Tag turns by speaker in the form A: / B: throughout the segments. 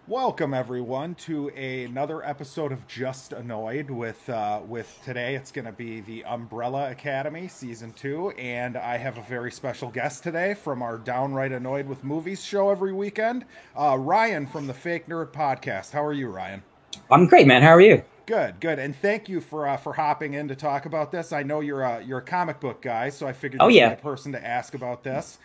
A: Welcome everyone to another episode of Just Annoyed. With today, it's going to be the Umbrella Academy season 2, and I have a very special guest today from our Downright Annoyed with Movies show every weekend, Ryan from the Fake Nerd Podcast. How are you, Ryan?
B: I'm great, man. How are you?
A: Good, good, and thank you for hopping in to talk about this. I know you're a comic book guy, so I figured
B: Oh
A: you'd be
B: yeah,
A: the person to ask about this.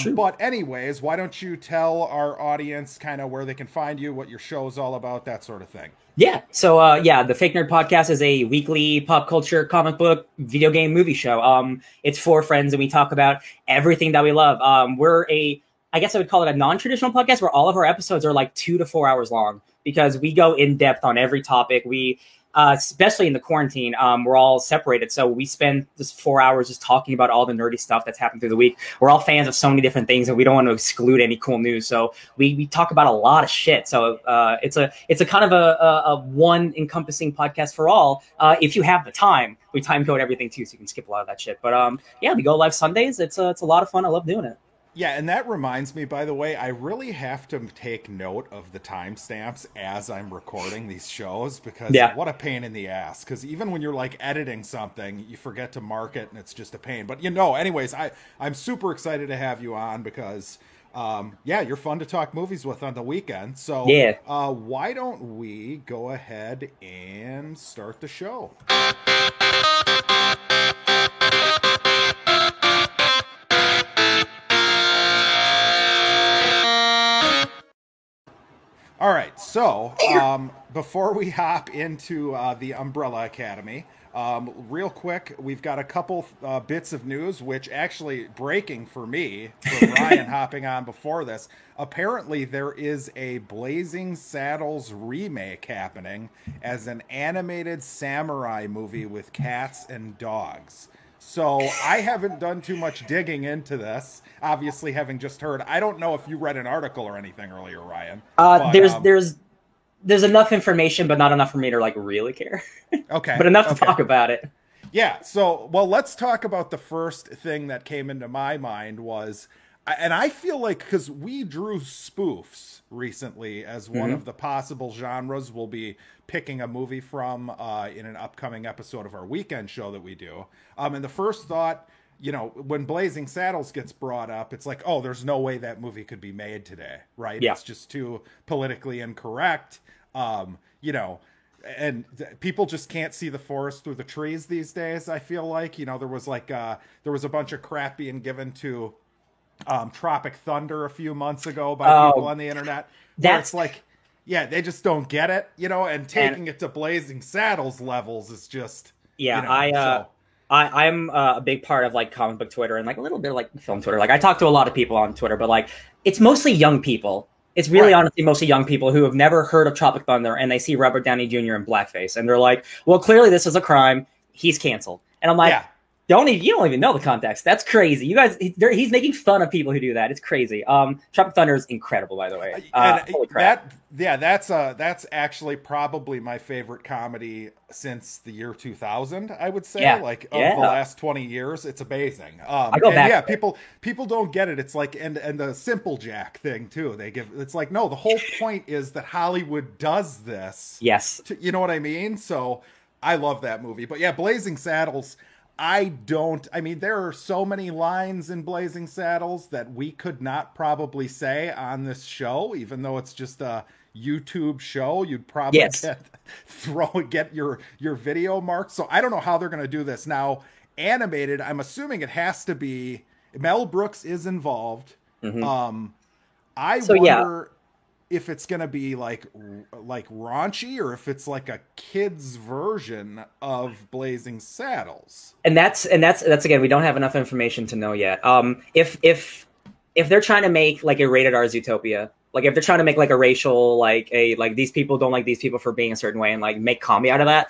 B: true.
A: But anyways, why don't you tell our audience kind of where they can find you, what your show's all about, that sort of thing?
B: Yeah. The Fake Nerd Podcast is a weekly pop culture, comic book, video game, movie show. It's four friends, and we talk about everything that we love. I guess I would call it a non-traditional podcast, where all of our episodes are like 2 to 4 hours long because we go in depth on every topic. Especially in the quarantine, we're all separated. So we spend just 4 hours just talking about all the nerdy stuff that's happened through the week. We're all fans of so many different things, and we don't want to exclude any cool news. So we talk about a lot of shit. So it's a kind of a one encompassing podcast for all. If you have the time, we time code everything too, so you can skip a lot of that shit. But yeah, we go live Sundays. It's a lot of fun. I love doing it.
A: Yeah, and that reminds me, by the way, I really have to take note of the timestamps as I'm recording these shows because
B: Yeah.
A: what a pain in the ass. Because even when you're like editing something, you forget to mark it and it's just a pain. But anyways, I'm super excited to have you on because, yeah, you're fun to talk movies with on the weekend. So
B: Yeah.
A: why don't we go ahead and start the show? All right, so before we hop into the Umbrella Academy, real quick, we've got a couple bits of news, which actually breaking for me, from Ryan hopping on before this. Apparently, there is a Blazing Saddles remake happening as an animated samurai movie with cats and dogs. So I haven't done too much digging into this. Obviously, having just heard, I don't know if you read an article or anything earlier, Ryan. But
B: There's enough information, but not enough for me to like really care.
A: okay,
B: But enough to
A: okay.
B: talk about it.
A: Yeah, so, well, let's talk about the first thing that came into my mind was, and I feel like, because we drew spoofs recently as one
B: Mm-hmm.
A: of the possible genres we'll be picking a movie from in an upcoming episode of our weekend show that we do. And the first thought, when Blazing Saddles gets brought up, it's like, oh, there's no way that movie could be made today, right?
B: Yeah.
A: It's just too politically incorrect. You know, and people just can't see the forest through the trees these days. I feel like there was there was a bunch of crap being given to Tropic Thunder a few months ago by people
B: Oh,
A: on the internet, where
B: that's
A: it's like, yeah, they just don't get it, and
B: and
A: taking it to Blazing Saddles levels is just,
B: yeah,
A: so
B: I'm a big part of like comic book Twitter and like a little bit of like film Twitter. Like I talk to a lot of people on Twitter, but like it's mostly young people. It's really
A: right.
B: honestly mostly young people who have never heard of Tropic Thunder, and they see Robert Downey Jr. in blackface and they're like, well, clearly this is a crime. He's canceled. And I'm like,
A: Yeah.
B: you don't even know the context. That's crazy. You guys, he's making fun of people who do that. It's crazy. Tropic Thunder is incredible, by the way.
A: And
B: Holy crap.
A: that's actually probably my favorite comedy since the year 2000, I would say.
B: Yeah.
A: Like, of
B: Yeah.
A: the last 20 years, it's amazing.
B: I go
A: And
B: back
A: yeah,
B: to it.
A: people don't get it. It's like, and the Simple Jack thing too, it's like, no, the whole point is that Hollywood does this
B: Yes.
A: you know what I mean? So I love that movie. But yeah, Blazing Saddles, I mean, there are so many lines in Blazing Saddles that we could not probably say on this show, even though it's just a YouTube show. You'd probably
B: Yes.
A: get your video marked. So I don't know how they're going to do this now. Animated, I'm assuming it has to be Mel Brooks is involved.
B: Mhm.
A: I
B: So yeah,
A: wonder if it's gonna be like raunchy or if it's like a kid's version of Blazing Saddles.
B: and that's again, we don't have enough information to know yet. If they're trying to make like a rated R Zootopia, like if they're trying to make like a racial like these people don't like these people for being a certain way and like make comedy out of that,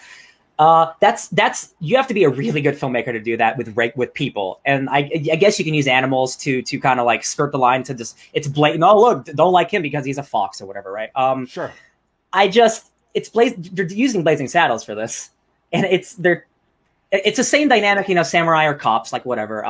B: that's you have to be a really good filmmaker to do that with people. And I guess you can use animals to kind of like skirt the line to just it's blatant. Oh look, don't like him because he's a fox or whatever, right?
A: Sure.
B: They're using Blazing Saddles for this, and it's the same dynamic, samurai or cops, like whatever.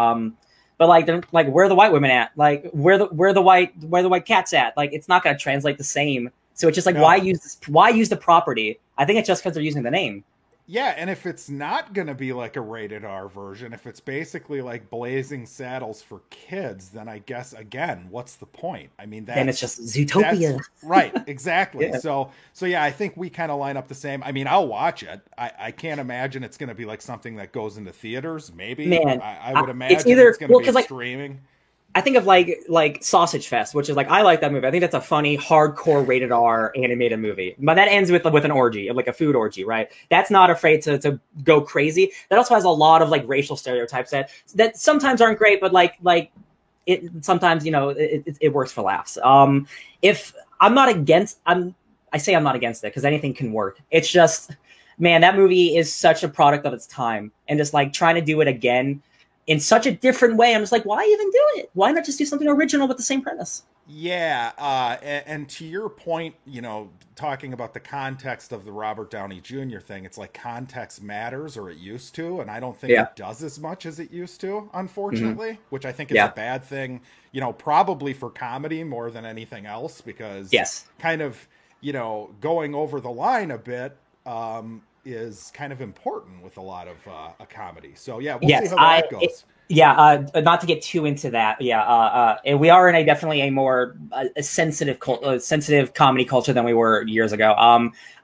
B: But like, they're like, where are the white women at? Like, where the white cats at? Like, it's not gonna translate the same So it's just like,
A: No.
B: why use the property? I think it's just because they're using the name.
A: Yeah, and if it's not going to be like a rated R version, if it's basically like Blazing Saddles for kids, then I guess again, what's the point? I mean,
B: Then it's just Zootopia.
A: Right, exactly.
B: Yeah.
A: So yeah, I think we kind of line up the same. I mean, I'll watch it. I can't imagine it's going to be like something that goes into theaters. Maybe,
B: Man,
A: I would imagine
B: it's either
A: going to be
B: like
A: streaming.
B: I think of like Sausage Fest, which is like, I like that movie. I think that's a funny, hardcore rated R animated movie. But that ends with an orgy, like a food orgy, right? That's not afraid to go crazy. That also has a lot of like racial stereotypes that sometimes aren't great, but like it sometimes, it works for laughs. If I'm not against, I say I'm not against it because anything can work. It's just, man, that movie is such a product of its time, and just like trying to do it again in such a different way, I'm just like, why even do it? Why not just do something original with the same premise?
A: Yeah, and to your point, talking about the context of the Robert Downey Jr. thing, it's like context matters, or it used to, and I don't think it does as much as it used to, unfortunately, which I think is a bad thing, probably for comedy more than anything else, because kind of, going over the line a bit, is kind of important with a lot of a comedy. So yeah, we'll see how that goes.
B: Not to get too into that. And we are in definitely a more sensitive comedy culture than we were years ago.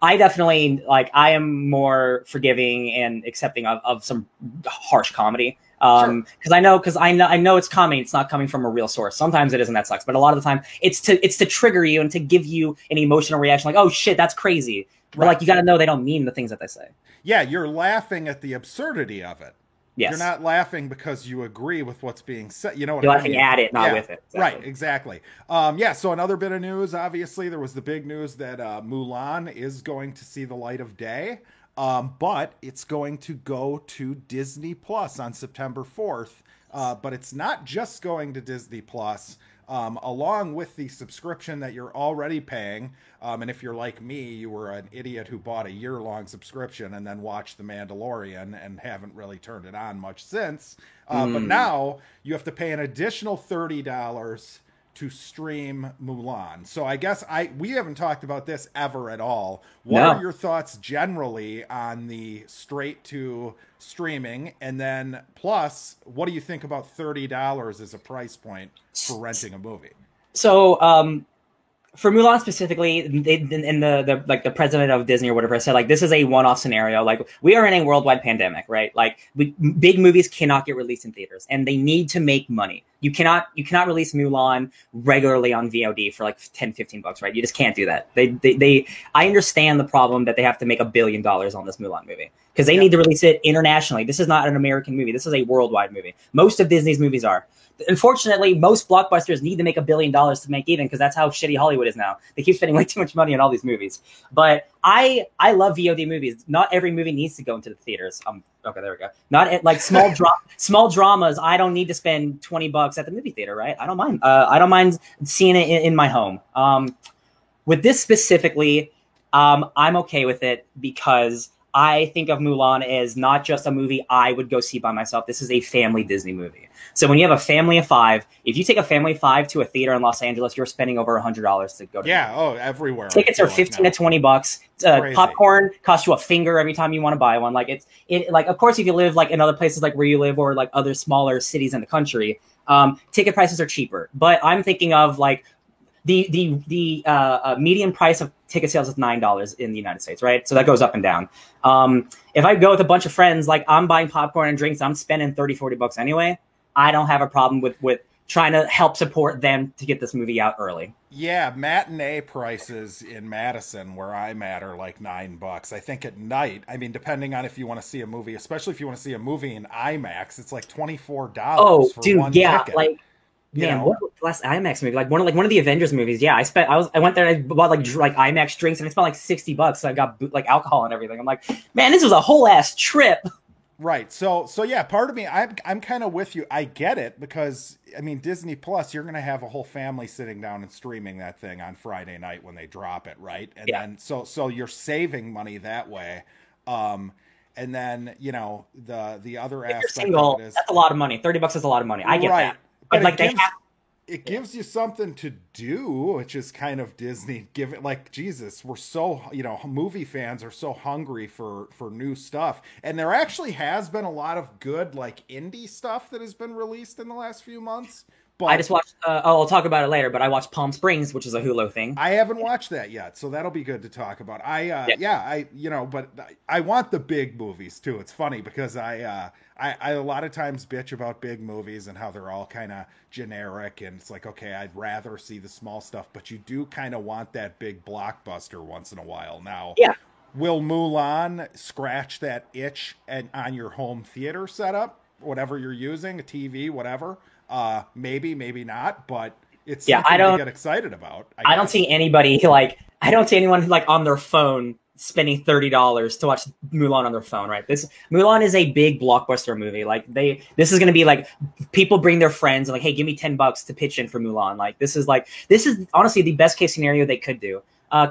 B: I definitely I am more forgiving and accepting of some harsh comedy. Because I know it's coming. It's not coming from a real source. Sometimes it isn't. That sucks. But a lot of the time, it's to trigger you and to give you an emotional reaction, like, oh shit, that's crazy. But like, you got to know they don't mean the things that they say. Yeah,
A: you're laughing at the absurdity of it. Yes. You're not laughing because you agree with what's being said. You know what
B: You're laughing at it, not with it.
A: Exactly. Right, exactly. So another bit of news, obviously, there was the big news that Mulan is going to see the light of day, but it's going to go to Disney Plus on September 4th. But it's not just going to Disney Plus. Along with the subscription that you're already paying. And if you're like me, you were an idiot who bought a year-long subscription and then watched The Mandalorian and haven't really turned it on much since. But now you have to pay an additional $30 to stream Mulan. So I guess we haven't talked about this ever at all. What are your thoughts generally on the straight to streaming? And then plus, what do you think about $30 as a price point for renting a movie?
B: So for Mulan specifically, the president of Disney or whatever said, like, this is a one-off scenario. Like, we are in a worldwide pandemic, right? Like, big movies cannot get released in theaters, and they need to make money. You cannot release Mulan regularly on VOD for like $10-15, right? You just can't do that. I understand the problem that they have to make $1 billion on this Mulan movie because they need to release it internationally. This is not an American movie. This is a worldwide movie. Most of Disney's movies are. Unfortunately, most blockbusters need to make $1 billion to make even, because that's how shitty Hollywood is now. They keep spending like too much money on all these movies. But I love VOD movies. Not every movie needs to go into the theaters. Okay, there we go. Not like small dramas. I don't need to spend $20 at the movie theater, right? I don't mind. I don't mind seeing it in my home. With this specifically, I'm okay with it because I think of Mulan as not just a movie I would go see by myself. This is a family Disney movie. So when you have a family of 5, if you take a family of 5 to a theater in Los Angeles, you're spending over $100 to go to.
A: Everywhere.
B: Tickets are $15 to $20. Popcorn costs you a finger every time you want to buy one. Like like, of course, if you live like in other places like where you live or like other smaller cities in the country, ticket prices are cheaper. But I'm thinking of like the median price of ticket sales is $9 in the United States, right? So that goes up and down. If I go with a bunch of friends, like I'm buying popcorn and drinks, I'm spending $30-40 anyway. I don't have a problem with trying to help support them to get this movie out early.
A: Yeah, matinee prices in Madison, where I'm at, are like $9. I think at night, I mean, depending on if you want to see a movie, especially if you want to see a movie in IMAX, it's like $24 for one ticket.
B: Like, man, what was the last IMAX movie? Like one of the Avengers movies. Yeah, I went there and I bought like IMAX drinks, and it spent like $60. So I got like alcohol and everything. I'm like, man, this was a whole ass trip.
A: Right. So yeah, part of me, I'm kind of with you. I get it because, I mean, Disney Plus, you're going to have a whole family sitting down and streaming that thing on Friday night when they drop it, right? And then so you're saving money that way. And then, the other aspect
B: single,
A: of it is,
B: that's a lot of money. $30 is a lot of money. I get that. But like
A: it gives you something to do, which is kind of Disney. Give it like Jesus. We're so movie fans are so hungry for new stuff, and there actually has been a lot of good like indie stuff that has been released in the last few months. But
B: I just watched. I'll talk about it later. But I watched Palm Springs, which is a Hulu thing.
A: I haven't watched that yet, so that'll be good to talk about. But I want the big movies too. It's funny because I a lot of times bitch about big movies and how they're all kind of generic, and it's like, okay, I'd rather see the small stuff, but you do kind of want that big blockbuster once in a while. Now,
B: Yeah.
A: will Mulan scratch that itch on your home theater setup, whatever you're using, a TV, whatever? Maybe, maybe not, but it's something to get excited about.
B: I don't see anybody I don't see anyone like on their phone spending $30 to watch Mulan on their phone, right? Mulan is a big blockbuster movie. Like this is going to be like people bring their friends and like, hey, give me $10 to pitch in for Mulan. Like this is honestly the best case scenario they could do.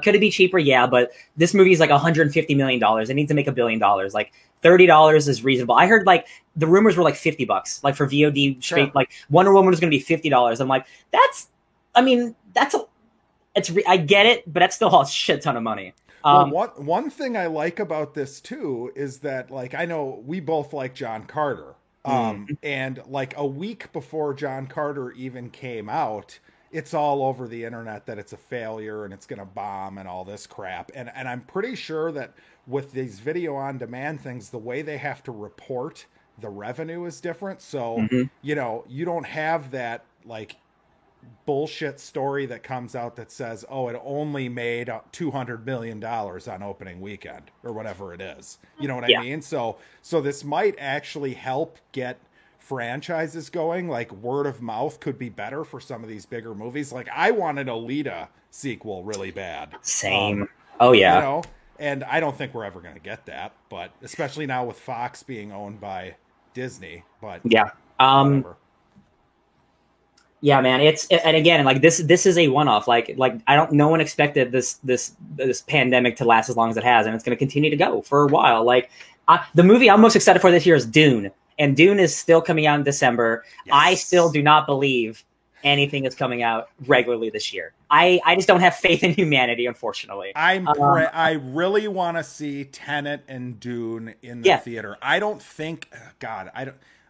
B: Could it be cheaper? Yeah, but this movie is like $150 million. It needs to make $1 billion. Like $30 is reasonable. I heard like the rumors were like $50, like for VOD straight. Sure. Like Wonder Woman was going to be $50. I'm like, I get it, but that's still a shit ton of money.
A: One thing I like about this too is that like I know we both like John Carter, and like a week before John Carter even came out, it's all over the internet that it's a failure and it's going to bomb and all this crap. And I'm pretty sure that with these video on demand things, the way they have to report the revenue is different. So, you don't have that like bullshit story that comes out that says, oh, it only made $200 million on opening weekend or whatever it is. You know what I mean? So this might actually help get franchises going. Like word of mouth could be better for some of these bigger movies. Like I wanted a Alita sequel really bad.
B: Same.
A: And I don't think we're ever going to get that, but especially now with Fox being owned by Disney, but whatever.
B: Yeah, man. And again, like this is a one-off. Like no one expected this pandemic to last as long as it has, and it's going to continue to go for a while. Like the movie I'm most excited for this year is Dune, and Dune is still coming out in December. Yes. I still do not believe anything is coming out regularly this year. I just don't have faith in humanity, unfortunately.
A: I really want to see Tenet and Dune in the theater. I don't think, God,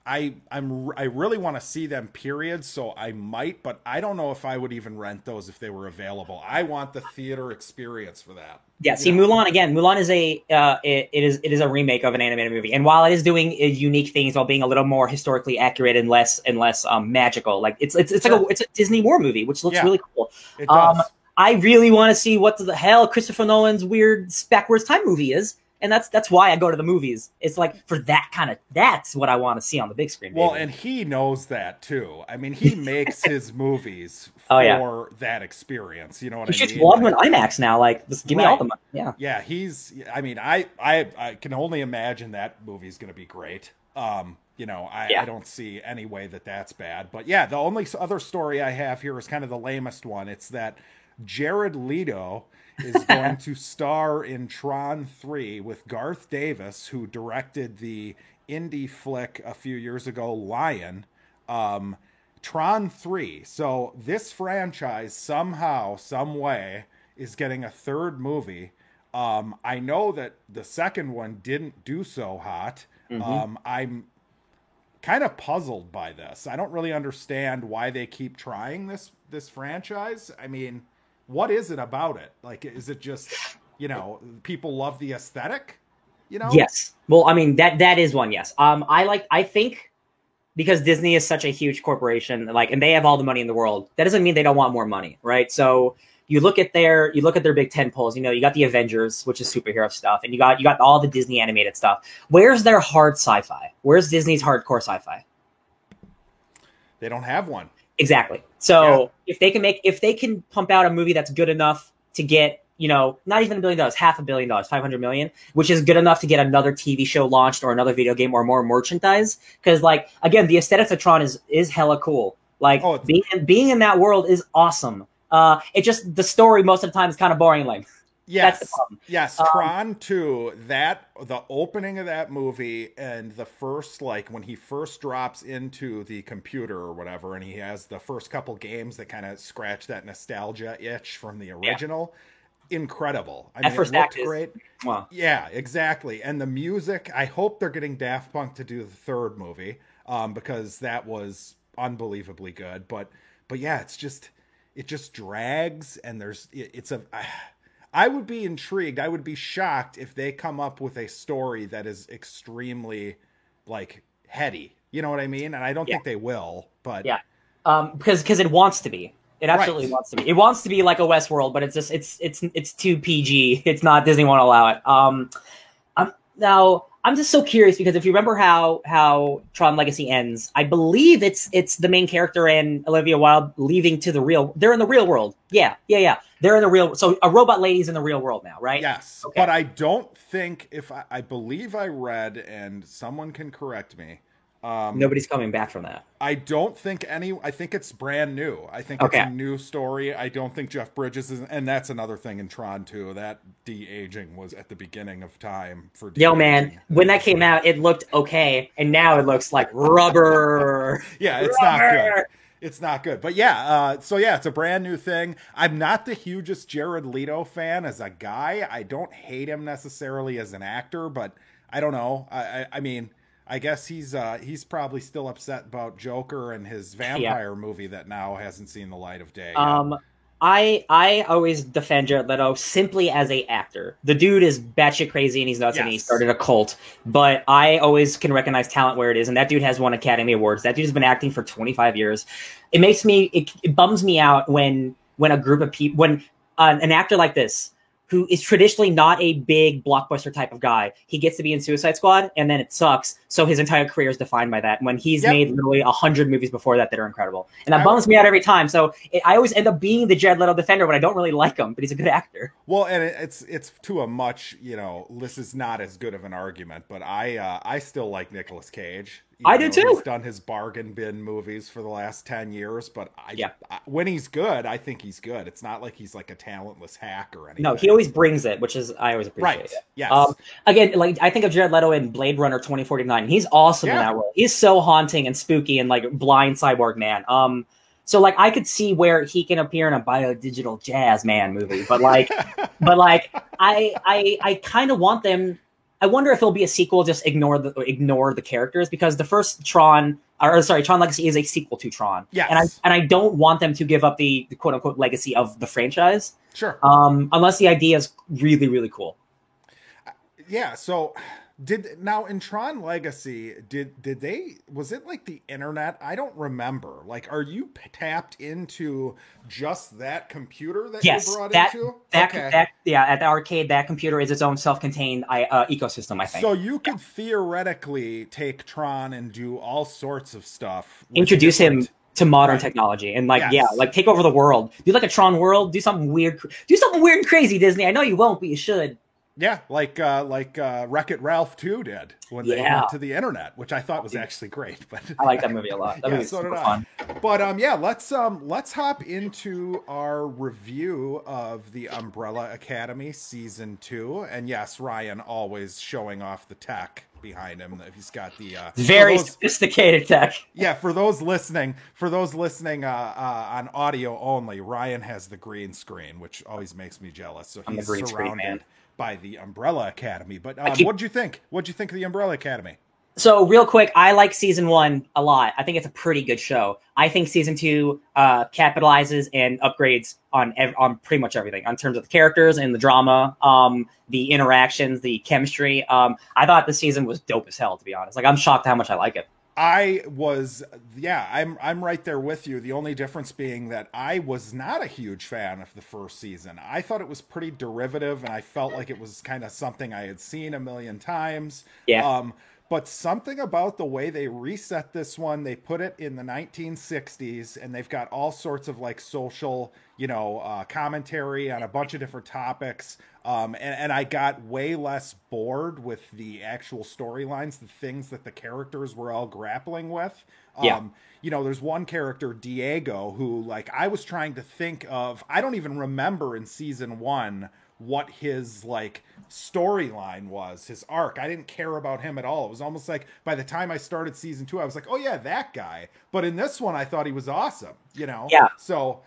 A: I really want to see them, period. So I might, but I don't know if I would even rent those if they were available. I want the theater experience for that.
B: Yeah. See, Mulan is it is a remake of an animated movie, and while it is doing unique things while being a little more historically accurate and less magical, like it's like it's a Disney war movie, which looks really cool.
A: It does.
B: I really want to see what the hell Christopher Nolan's weird backwards time movie is. And that's why I go to the movies. It's like for that's what I want to see on the big screen.
A: Well, and he knows that too. I mean, he makes his movies for that experience. You know what I mean?
B: You should love him in IMAX now. Like, just give me all the money. Yeah.
A: Yeah, I can only imagine that movie's going to be great. I don't see any way that's bad. But yeah, the only other story I have here is kind of the lamest one. It's that Jared Leto is going to star in Tron 3 with Garth Davis, who directed the indie flick a few years ago, Lion. Tron 3. So this franchise somehow, some way, is getting a third movie. I know that the second one didn't do so hot. I'm kind of puzzled by this. I don't really understand why they keep trying this franchise. I mean, what is it about it? Like, is it just, people love the aesthetic?
B: Yes. Well, I mean, that is one. Yes. I think because Disney is such a huge corporation, like, and they have all the money in the world, that doesn't mean they don't want more money, right? So you look at their big tentpoles. You got the Avengers, which is superhero stuff, and you got all the Disney animated stuff. Where's their hard sci-fi? Where's Disney's hardcore sci-fi?
A: They don't have one.
B: Exactly. So if they can pump out a movie that's good enough to get, not even $1 billion, $500 million, $500 million, which is good enough to get another TV show launched or another video game or more merchandise. Because, like, again, the aesthetics of Tron is hella cool. Like, being in that world is awesome. It just, the story most of the time is kind of boring and lame. That's the
A: Yes,
B: problem.
A: yes,
B: Um,
A: Tron 2, that the opening of that movie and the first like when he first drops into the computer or whatever and he has the first couple games that kind of scratch that nostalgia itch from the
B: yeah,
A: original, incredible. I
B: that
A: mean, it
B: first act
A: looked
B: is
A: great.
B: well,
A: Yeah, exactly. And the music, I hope they're getting Daft Punk to do the third movie, because that was unbelievably good. But yeah, it just drags, and it's a. I would be intrigued. I would be shocked if they come up with a story that is extremely like heady. You know what I mean? And I don't
B: yeah,
A: think they will. But
B: yeah. Because it wants to be. It absolutely
A: right,
B: wants to be. It wants to be like a Westworld, but it's just it's too PG. It's not. Disney won't allow it. Now I'm just so curious because if you remember how Tron Legacy ends, I believe it's the main character and Olivia Wilde leaving to the real. They're in the real world. Yeah, yeah, yeah. They're in the real. So a robot lady's in the real world now, right?
A: yes.
B: Okay.
A: But I don't think if I believe I read, and someone can correct me.
B: Nobody's coming back from that.
A: I don't think I think it's brand new. I think it's
B: Okay.
A: a new story. I don't think Jeff Bridges is, and that's another thing in Tron too. That de-aging was at the beginning of time for
B: Yo, man,
A: de-aging.
B: when that came out, it looked okay, and now it looks like rubber.
A: Yeah, it's not good.
B: Rubber.
A: It's not good. But yeah, so yeah, it's a brand new thing. I'm not the hugest Jared Leto fan as a guy. I don't hate him necessarily as an actor, but I don't know. I mean, I guess he's probably still upset about Joker and his
B: Yeah.
A: vampire movie that now hasn't seen the light of day yet.
B: Um, I always defend Jared Leto simply as a actor. The dude is batshit crazy and he's nuts and he
A: Yes.
B: started a cult. But I always can recognize talent where it is, and that dude has won Academy Awards. That dude has been acting for 25 years. It bums me out when a group of people when an actor like this who is traditionally not a big blockbuster type of guy, he gets to be in Suicide Squad and then it sucks. So his entire career is defined by that. When he's
A: Yep.
B: made literally 100 movies before that are incredible, and that
A: I
B: bums me out every time. So I always end up being the Jared Leto defender when I don't really like him, but he's a good actor.
A: Well, and it's to a much, this is not as good of an argument, but I still like Nicolas Cage.
B: I do too.
A: He's done his bargain bin movies for the last 10 years, but
B: Yeah.
A: when he's good, I think he's good. It's not like he's like a talentless hack or anything.
B: No, he always brings it, which is I always appreciate
A: Right.
B: it.
A: Yes.
B: Again, like I think of Jared Leto in Blade Runner 2049. He's awesome in
A: Yeah.
B: that role. He's so haunting and spooky and like blind cyborg man. So like I could see where he can appear in a biodigital jazz man movie, but like, I kind of want them. I wonder if it'll be a sequel. Just ignore the characters because the first Tron, or sorry, Tron Legacy is a sequel to Tron.
A: Yes.
B: And I don't want them to give up the quote unquote legacy of the franchise.
A: Sure.
B: Unless the idea is really really cool.
A: Yeah, so now in Tron Legacy, did they, was it like the internet? I don't remember. Like, are you tapped into just that computer that
B: Yes,
A: you're brought
B: that
A: into?
B: that
A: Okay.
B: that yeah, at the arcade, that computer is its own self-contained ecosystem. I think.
A: So you could theoretically take Tron and do all sorts of stuff. with
B: Introduce him
A: different-
B: to modern
A: Right.
B: technology and like
A: Yes.
B: like take over the world. Do like a Tron world. Do something weird. Do something weird and crazy, Disney. I know you won't, but you should.
A: Yeah, like Wreck-It Ralph 2 did when they
B: Yeah.
A: went to the internet, which I thought was actually great. But
B: I like that movie a lot. That
A: yeah,
B: movie's
A: so did
B: super
A: I.
B: fun.
A: But yeah, let's hop into our review of the Umbrella Academy season 2. And yes, Ryan always showing off the tech behind him. He's got the
B: Very
A: for those-
B: sophisticated tech.
A: yeah, for those listening on audio only, Ryan has the green screen, which always makes me jealous. So
B: I'm the
A: he's
B: green screen
A: surrounded
B: man.
A: by the Umbrella Academy. But
B: keep-
A: what'd you think? What'd you think of the Umbrella Academy?
B: So real quick, I like season 1 a lot. I think it's a pretty good show. I think season 2 capitalizes and upgrades on pretty much everything in terms of the characters and the drama, the interactions, the chemistry. I thought the season was dope as hell, to be honest. Like I'm shocked how much I like it.
A: I'm right there with you. The only difference being that I was not a huge fan of the first season. I thought it was pretty derivative, and I felt like it was kind of something I had seen a million times.
B: Yeah.
A: But something about the way they reset this one, they put it in the 1960s, and they've got all sorts of like social, commentary on a bunch of different topics. And I got way less bored with the actual storylines, the things that the characters were all grappling with.
B: Yeah.
A: There's one character, Diego, who like I was trying to think of, I don't even remember in season 1 what his like storyline was, his arc. I didn't care about him at all. It was almost like by the time I started season 2, I was like, oh yeah, that guy. But in this one, I thought he was awesome, you know?
B: Yeah.
A: So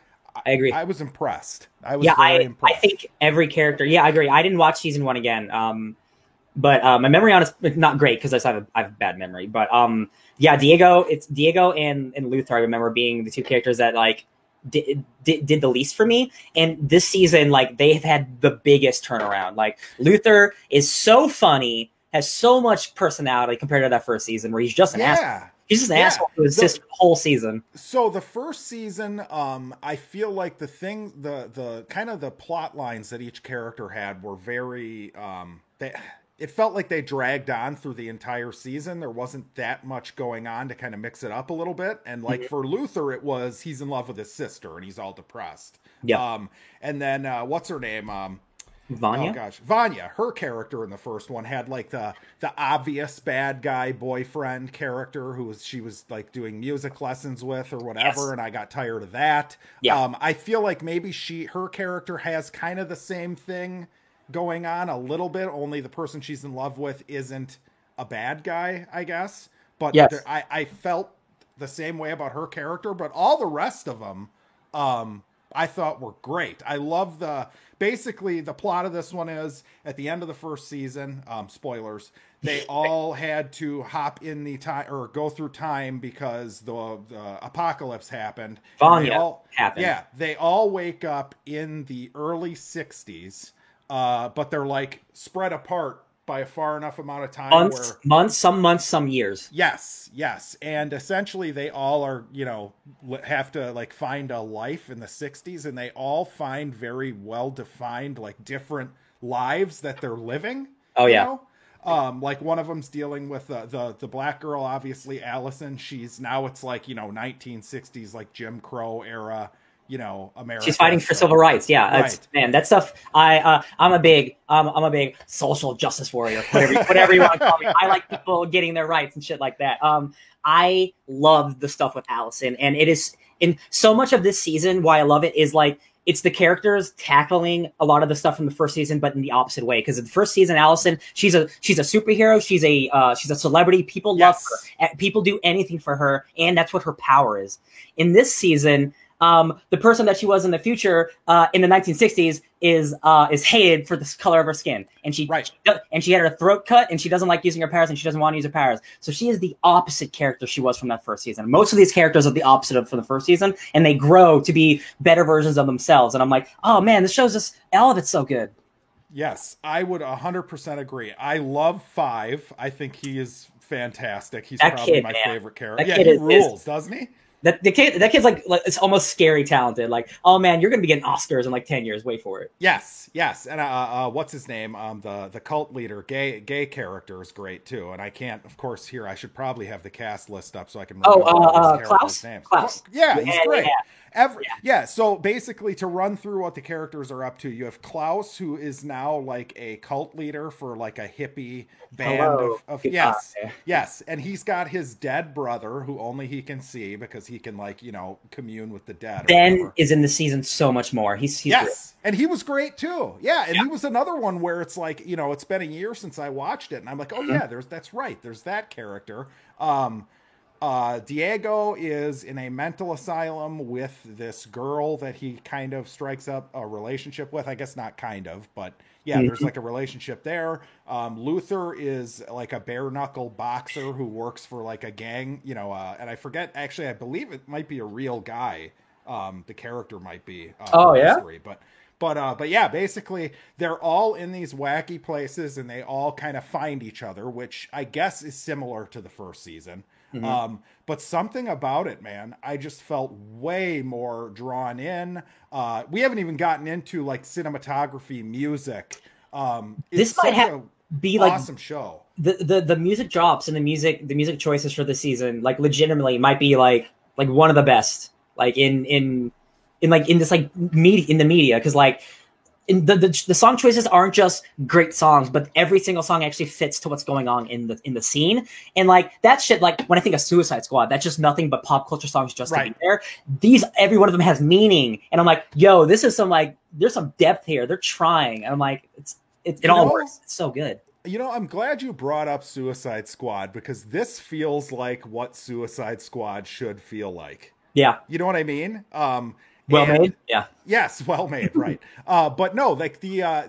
B: I agree.
A: I was impressed. I was
B: very
A: impressed.
B: I think every character, I agree. I didn't watch season 1 again. But my memory on it's not great because I have a bad memory. But Diego and Luther, I remember being the two characters that like did the least for me. And this season, like they've had the biggest turnaround. Like Luther is so funny, has so much personality compared to that first season where he's just an asshole. He's just an asshole to his sister the whole season.
A: So the first season, I feel like the kind of the plot lines that each character had were very it felt like they dragged on through the entire season. There wasn't that much going on to kind of mix it up a little bit. And like for Luther, it was he's in love with his sister and he's all depressed.
B: Yeah.
A: And then what's her name?
B: Vanya?
A: Oh gosh, Vanya. Her character in the first one had like the obvious bad guy boyfriend character she was like doing music lessons with or whatever, and I got tired of that.
B: Yeah.
A: I feel like maybe her character has kind of the same thing going on a little bit, only the person she's in love with isn't a bad guy, I guess. But I felt the same way about her character, but all the rest of them I thought were great. I love basically the plot of this one is at the end of the first season, spoilers, they all had to hop in the time or go through time because the apocalypse happened.
B: Vanya happened.
A: Yeah, they all wake up in the early 60s. But they're like spread apart by a far enough amount of time.
B: Months, some years.
A: Yes. And essentially they all are, have to like find a life in the 60s, and they all find very well-defined, like different lives that they're living.
B: Oh, yeah.
A: Like one of them's dealing with the black girl, obviously Allison. It's like, 1960s, like Jim Crow era, America.
B: She's fighting for civil rights. Yeah, right. Man, that stuff. I'm a big social justice warrior. Whatever you want to call me. I like people getting their rights and shit like that. I love the stuff with Allison, and it is in so much of this season. Why I love it is like it's the characters tackling a lot of the stuff from the first season, but in the opposite way. Because in the first season, Allison, she's a superhero. She's a celebrity. People love her. People do anything for her, and that's what her power is. In this season, the person that she was in the future, in the 1960s, is hated for the color of her skin, and she had her throat cut, and she doesn't like using her powers, and she doesn't want to use her powers. So she is the opposite character she was from that first season. Most of these characters are the opposite from the first season, and they grow to be better versions of themselves. And I'm like, oh man, this show's just all of it's so good.
A: Yes, I would 100% agree. I love Five. I think he is fantastic. He's probably my favorite character. He rules, doesn't he?
B: That kid's like it's almost scary talented. Like, oh man, you're gonna be getting Oscars in like 10 years. Wait for it.
A: Yes. And what's his name? The cult leader, gay character is great too. And I can't, of course, here I should probably have the cast list up so I can remember
B: Klaus.
A: Klaus. Yeah, he's great. So basically, to run through what the characters are up to, you have Klaus, who is now like a cult leader for like a hippie band of yes, and he's got his dead brother who only he can see because he can like commune with the dead.
B: Ben is in the season so much more. He's
A: yes, great. And he was great too. Yeah, and he was another one where it's like it's been a year since I watched it, and I'm like, oh yeah, that's right. There's that character. Diego is in a mental asylum with this girl that he kind of strikes up a relationship with. I guess not kind of, but yeah, there's like a relationship there. Luther is like a bare knuckle boxer who works for like a gang, and I forget, actually, I believe it might be a real guy. The character might be. History, but yeah, basically they're all in these wacky places and they all kind of find each other, which I guess is similar to the first season. But something about it, man, I just felt way more drawn in. We haven't even gotten into like cinematography, music.
B: This might be like
A: awesome show.
B: The music drops and the music choices for the season, like legitimately might be like one of the best, like in this like media, in the media. Cause like the song choices aren't just great songs, but every single song actually fits to what's going on in the scene. And like that shit, like when I think of Suicide Squad, that's just nothing but pop culture songs just to be there. Every one of them has meaning, and I'm like, yo, this is there's some depth here. They're trying, and I'm like, it all works. It's so good.
A: You know, I'm glad you brought up Suicide Squad, because this feels like what Suicide Squad should feel like.
B: Yeah,
A: you know what I mean.
B: Well made, yeah.
A: Yes, well made, right. But no, like like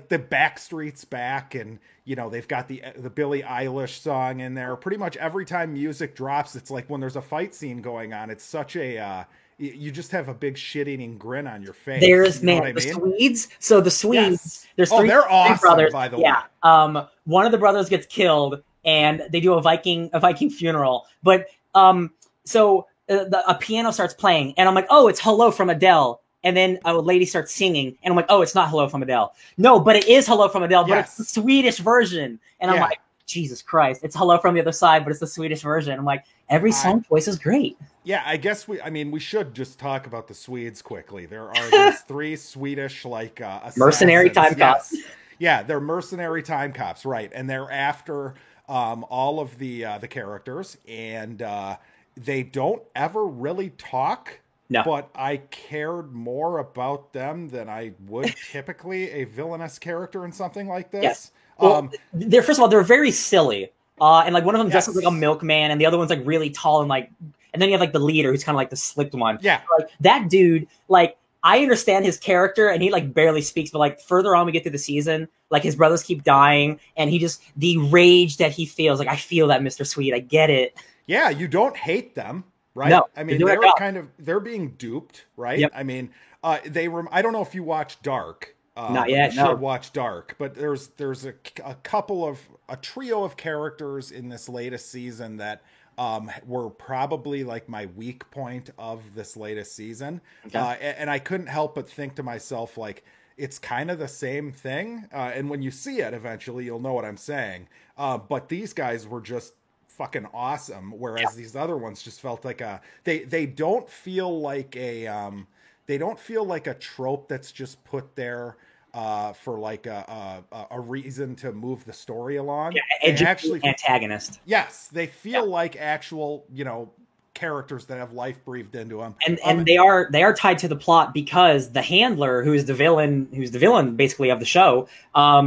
A: the Backstreet's back, and you know they've got the Billie Eilish song in there. Pretty much every time music drops, it's like when there's a fight scene going on, it's such a you just have a big shit-eating grin on your face.
B: There's the Swedes. So the Swedes, there's
A: they're awesome,
B: brothers,
A: by the way.
B: Yeah. One of the brothers gets killed, and they do a Viking funeral. But so a piano starts playing, and I'm like, oh, it's Hello from Adele. And then a lady starts singing, and I'm like, oh, it's not Hello from Adele. No, but it is Hello from Adele, but it's the Swedish version. And I'm like, Jesus Christ, it's Hello from the Other Side, but it's the Swedish version. I'm like, every song choice is great.
A: Yeah, I guess we should just talk about the Swedes quickly. There are these 3 Swedish
B: mercenary time cops.
A: Yeah, they're mercenary time cops, right? And they're after all of the characters, and they don't ever really talk. No. But I cared more about them than I would typically a villainous character in something like this.
B: Yes. Well, they're first of all, they're very silly. And like one of them dresses like a milkman, and the other one's like really tall and then you have like the leader who's kind of like the slicked one.
A: Yeah.
B: Like that dude, like I understand his character and he like barely speaks, but like further on we get through the season, like his brothers keep dying and the rage that he feels, like I feel that, Mr. Sweet, I get it.
A: Yeah, you don't hate them, right?
B: No,
A: I mean, they're being duped, right? Yep. I mean, I don't know if you watch Dark.
B: Not yet.
A: You should watch Dark, but there's a trio of characters in this latest season that were probably like my weak point of this latest season. Okay. And I couldn't help but think to myself, like, it's kind of the same thing. And when you see it eventually, you'll know what I'm saying. But these guys were just fucking awesome. Whereas these other ones just felt like they don't feel like a trope that's just put there for like a reason to move the story along.
B: Yeah, actually antagonist.
A: Yes, they feel like actual, characters that have life breathed into them,
B: and they are tied to the plot because the handler, who's the villain basically of the show,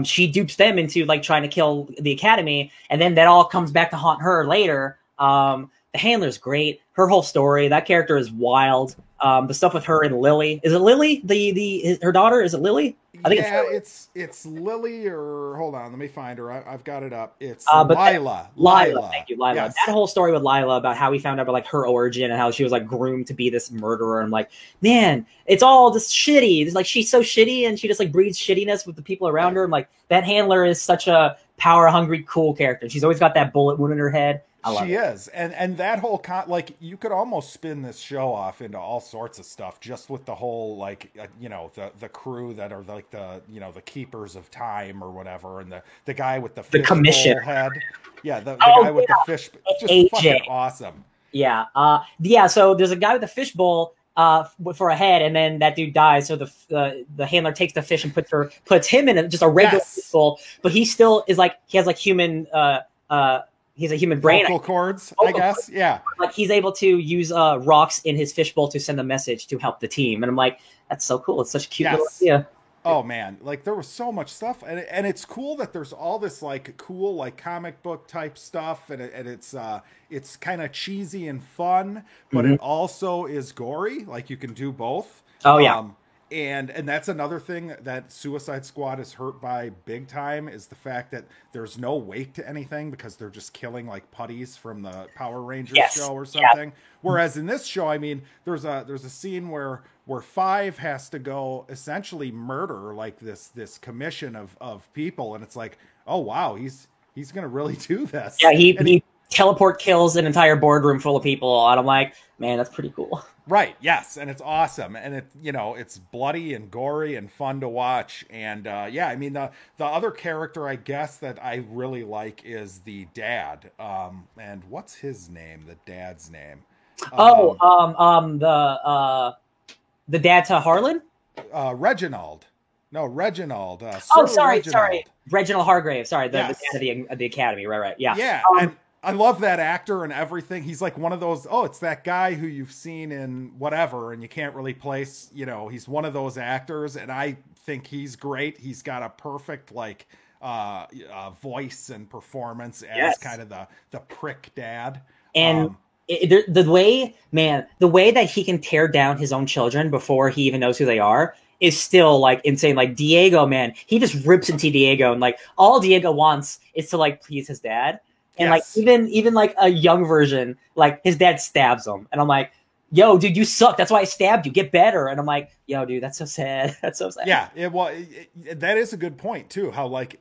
B: she dupes them into like trying to kill the Academy, and then that all comes back to haunt her later. The handler's great. Her whole story, that character is wild. The stuff with her and Lily. Is it Lily? Her daughter? Is it Lily? I think
A: it's Lily, or hold on, let me find her. I've got it up. It's Lila.
B: Lila. Thank you, Lila.
A: Yes.
B: That whole story with Lila about how we found out about like her origin and how she was like groomed to be this murderer. I'm like, man, it's all just shitty. It's like she's so shitty and she just like breeds shittiness with the people around her. I'm like, that handler is such a power hungry, cool character. She's always got that bullet wound in her head.
A: She is, and that whole like you could almost spin this show off into all sorts of stuff just with the whole like the crew that are like the keepers of time or whatever, and the guy with the
B: commissioner
A: head, the guy with the fish, just
B: AJ.
A: Fucking awesome.
B: Yeah, so there's a guy with a fishbowl for a head, and then that dude dies. So the handler takes the fish and puts him in just a regular fishbowl, but he still is like he has like human he's a human brain.
A: Vocal cords, I guess. Yeah.
B: Like he's able to use rocks in his fishbowl to send a message to help the team. And I'm like, that's so cool. It's such a cute little idea.
A: Oh man, like there was so much stuff, and it's cool that there's all this like cool like comic book type stuff, and it's kind of cheesy and fun, but it also is gory. Like you can do both.
B: Oh yeah.
A: And that's another thing that Suicide Squad is hurt by big time, is the fact that there's no weight to anything because they're just killing like putties from the Power Rangers show or something. Yeah. Whereas in this show, I mean, there's a scene where Five has to go essentially murder like this commission of people, and it's like, oh wow, he's gonna really do this.
B: Yeah, he teleport kills an entire boardroom full of people, and I'm like, man, that's pretty cool.
A: Right. Yes, and it's awesome, and it's bloody and gory and fun to watch, and I mean the other character I guess that I really like is the dad. And what's his name? The dad's name?
B: The dad to Harlan?
A: Reginald. No, Reginald.
B: Oh,
A: Sir
B: sorry,
A: Reginald.
B: Reginald Hargrave. Sorry, the
A: Yes.
B: dad of the Academy. Right. Yeah.
A: Yeah, and I love that actor and everything. He's like one of those, oh, it's that guy who you've seen in whatever, and you can't really place, he's one of those actors, and I think he's great. He's got a perfect voice and performance as
B: Yes.
A: kind of the prick dad.
B: And the way that he can tear down his own children before he even knows who they are is still like insane. Like Diego, man, he just rips into Diego, and like all Diego wants is to like please his dad. And
A: Yes.
B: like even like a young version, like his dad stabs him, and I'm like, yo, dude, you suck. That's why I stabbed you. Get better. And I'm like, yo, dude, that's so sad. That's so sad.
A: Yeah, that is a good point too. How like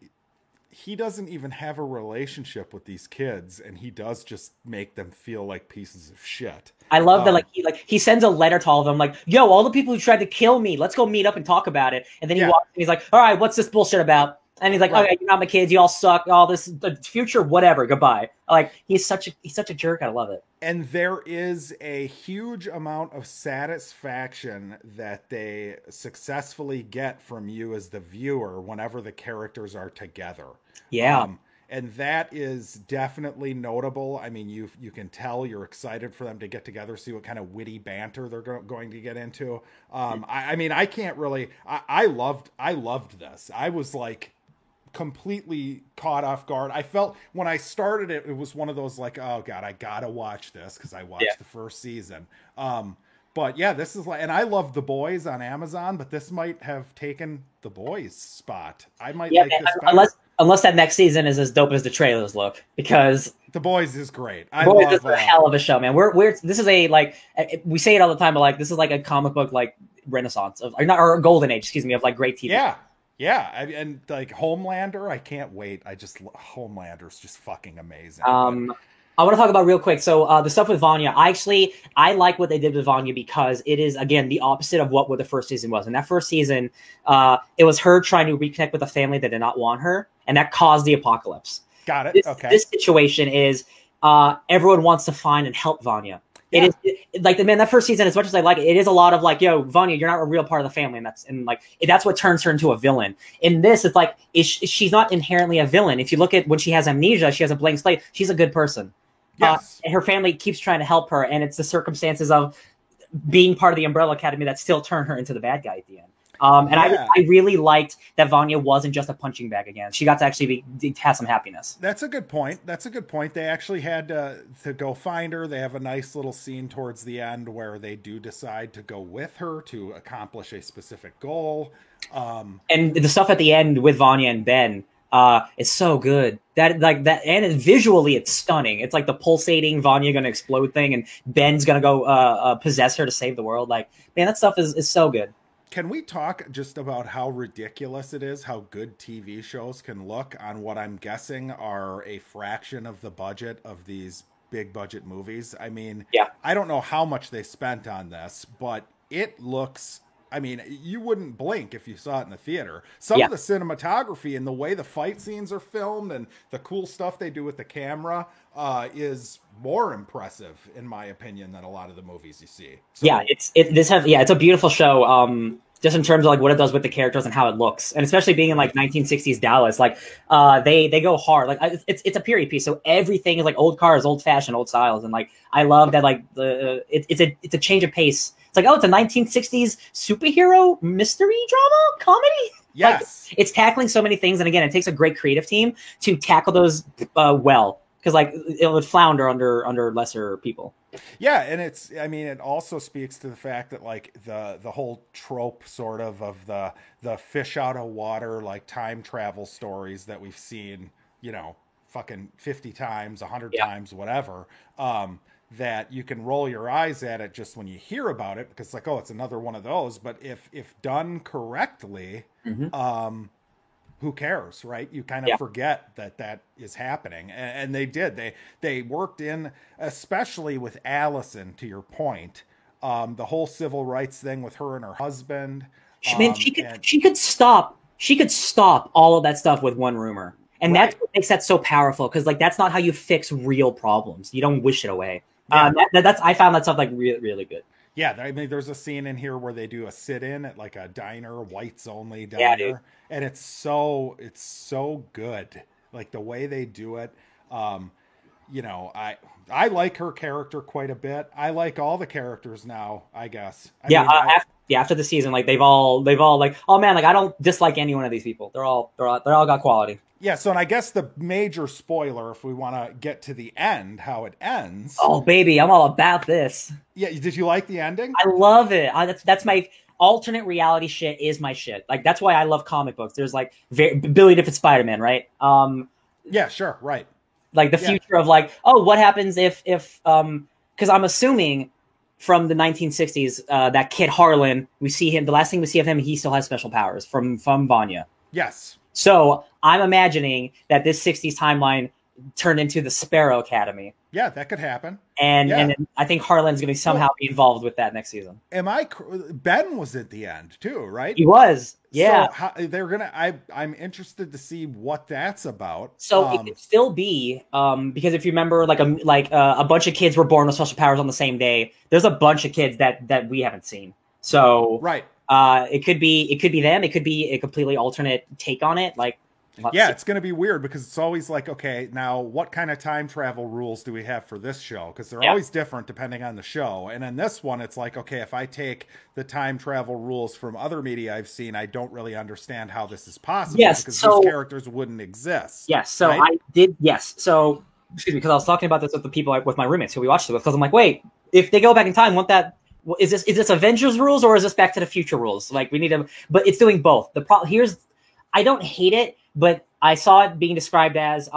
A: he doesn't even have a relationship with these kids, and he does just make them feel like pieces of shit.
B: I love that he sends a letter to all of them like, yo, all the people who tried to kill me, let's go meet up and talk about it. And then he walks and he's like, all right, what's this bullshit about? And he's like, okay, you're not my kids, you all suck, all this, the future, whatever, goodbye. Like he's such a jerk. I love it.
A: And there is a huge amount of satisfaction that they successfully get from you as the viewer whenever the characters are together.
B: Yeah.
A: And that is definitely notable. I mean, you can tell you're excited for them to get together, see what kind of witty banter they're going to get into. I mean, I can't really. I loved this. I was like completely caught off guard. I felt when I started it, it was one of those like, oh god, I gotta watch this because I watched the first season. But yeah, this is like, and I love The Boys on Amazon, but this might have taken The Boys spot. I might like this better.
B: Unless that next season is as dope as the trailers look, because
A: The Boys is great.
B: The Boys is a hell of a show, man. This is a like, we say it all the time, but like this is like a comic book like renaissance of or golden age, excuse me, of like great TV.
A: Yeah, and like Homelander, I can't wait. Homelander's just fucking amazing.
B: I want to talk about real quick. So the stuff with Vanya, I like what they did with Vanya because it is, again, the opposite of what the first season was. In that first season, it was her trying to reconnect with a family that did not want her, and that caused the apocalypse.
A: Got it. Okay.
B: This situation is everyone wants to find and help Vanya. Yeah. That first season, as much as I like it, it is a lot of like, yo, Vanya, you're not a real part of the family, and that's what turns her into a villain. In this, it's like she's not inherently a villain. If you look at when she has amnesia, she has a blank slate. She's a good person.
A: Yes.
B: And her family keeps trying to help her, and it's the circumstances of being part of the Umbrella Academy that still turn her into the bad guy at the end. I really liked that Vanya wasn't just a punching bag again. She got to actually have some happiness.
A: That's a good point. They actually had to go find her. They have a nice little scene towards the end where they do decide to go with her to accomplish a specific goal.
B: And the stuff at the end with Vanya and Ben is so good. And visually it's stunning. It's like the pulsating Vanya gonna explode thing, and Ben's gonna go possess her to save the world. Like, man, that stuff is so good.
A: Can we talk just about how ridiculous it is, how good TV shows can look on what I'm guessing are a fraction of the budget of these big budget movies? I mean, I don't know how much they spent on this, but it looks, I mean, you wouldn't blink if you saw it in the theater. Some of the cinematography and the way the fight scenes are filmed and the cool stuff they do with the camera is more impressive, in my opinion, than a lot of the movies you see. So,
B: it's a beautiful show. Just in terms of like what it does with the characters and how it looks, and especially being in like 1960s Dallas, like they go hard. Like it's a period piece, so everything is like old cars, old fashioned, old styles, and like I love that like it's a change of pace. It's like, oh, it's a 1960s superhero mystery drama comedy.
A: Yes,
B: like, it's tackling so many things, and again, it takes a great creative team to tackle those well, because like it would flounder under lesser people.
A: Yeah, and it also speaks to the fact that like the whole trope sort of the fish out of water, like time travel stories that we've seen, fucking 50 times, 100 times, whatever, that you can roll your eyes at it just when you hear about it, because like, oh, it's another one of those. But if done correctly, who cares, right? You kind of forget that is happening. And they did. They worked in, especially with Allison, to your point, the whole civil rights thing with her and her husband.
B: She could stop all of that stuff with one rumor. And that's what makes that so powerful, because like that's not how you fix real problems. You don't wish it away. I found that stuff like really, really good.
A: Yeah, I mean, there's a scene in here where they do a sit-in at like a diner, whites only
B: Yeah, dude.
A: diner, and it's so good. Like the way they do it. Um, I like her character quite a bit. I like all the characters now, I guess. I
B: Yeah,
A: mean, I
B: after the season, like they've all like, oh man, like I don't dislike any one of these people. They're all got quality.
A: yeah, so and I guess the major spoiler, if we want to get to the end, how it ends.
B: Oh baby, I'm all about this.
A: Yeah, did you like the ending?
B: I love it. That's my alternate reality shit is my shit. Like that's why I love comic books. There's like billion different Spider-Man, right?
A: Yeah, sure, right.
B: Like the
A: Yeah.
B: future of like, oh, what happens if because I'm assuming from the 1960s that Kid Harlan, we see him. The last thing we see of him, he still has special powers from Vanya.
A: Yes.
B: So I'm imagining that this 60s timeline turned into the Sparrow Academy.
A: Yeah, that could happen.
B: And
A: Yeah.
B: and I think Harlan's going to somehow be involved with that next season.
A: Ben was at the end too, right?
B: He was, yeah.
A: So they're gonna. I'm interested to see what that's about.
B: So it could still be because if you remember, like a bunch of kids were born with special powers on the same day. There's a bunch of kids that we haven't seen. So
A: right.
B: It could be them. It could be a completely alternate take on it. Like,
A: yeah, it's going to be weird because it's always like, okay, now what kind of time travel rules do we have for this show? Because they're always different depending on the show. And in this one, it's like, okay, if I take the time travel rules from other media I've seen, I don't really understand how this is possible.
B: Yes,
A: because
B: so,
A: these characters wouldn't exist.
B: Yes, so
A: right?
B: I did. Yes, so excuse me, because I was talking about this with the people with my roommates who we watched it with. Because I'm like, wait, if they go back in time, won't that? Is this Avengers rules or is this Back to the Future rules? Like we need to, but it's doing both. The problem here's, I don't hate it, but I saw it being described as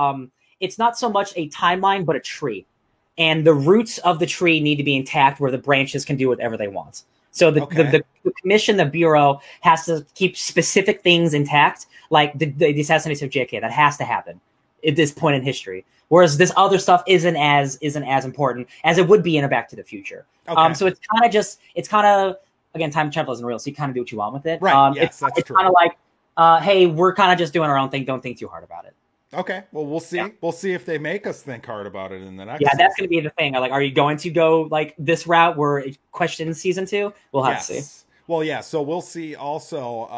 B: it's not so much a timeline but a tree, and the roots of the tree need to be intact where the branches can do whatever they want. So the commission, the bureau has to keep specific things intact, like the assassination of JFK. That has to happen at this point in history. Whereas this other stuff isn't as important as it would be in a Back to the Future.
A: Okay.
B: So it's kind of again, time travel isn't real, so you kind of do what you want with it.
A: Right. Yes,
B: it's kind of like, hey, we're kind of just doing our own thing. Don't think too hard about it.
A: Okay. Well, we'll see. Yeah. We'll see if they make us think hard about it in the next.
B: Yeah, that's going to be the thing. Like, are you going to go like this route where it questions season 2? We'll have to see.
A: Well, yeah, so we'll see also,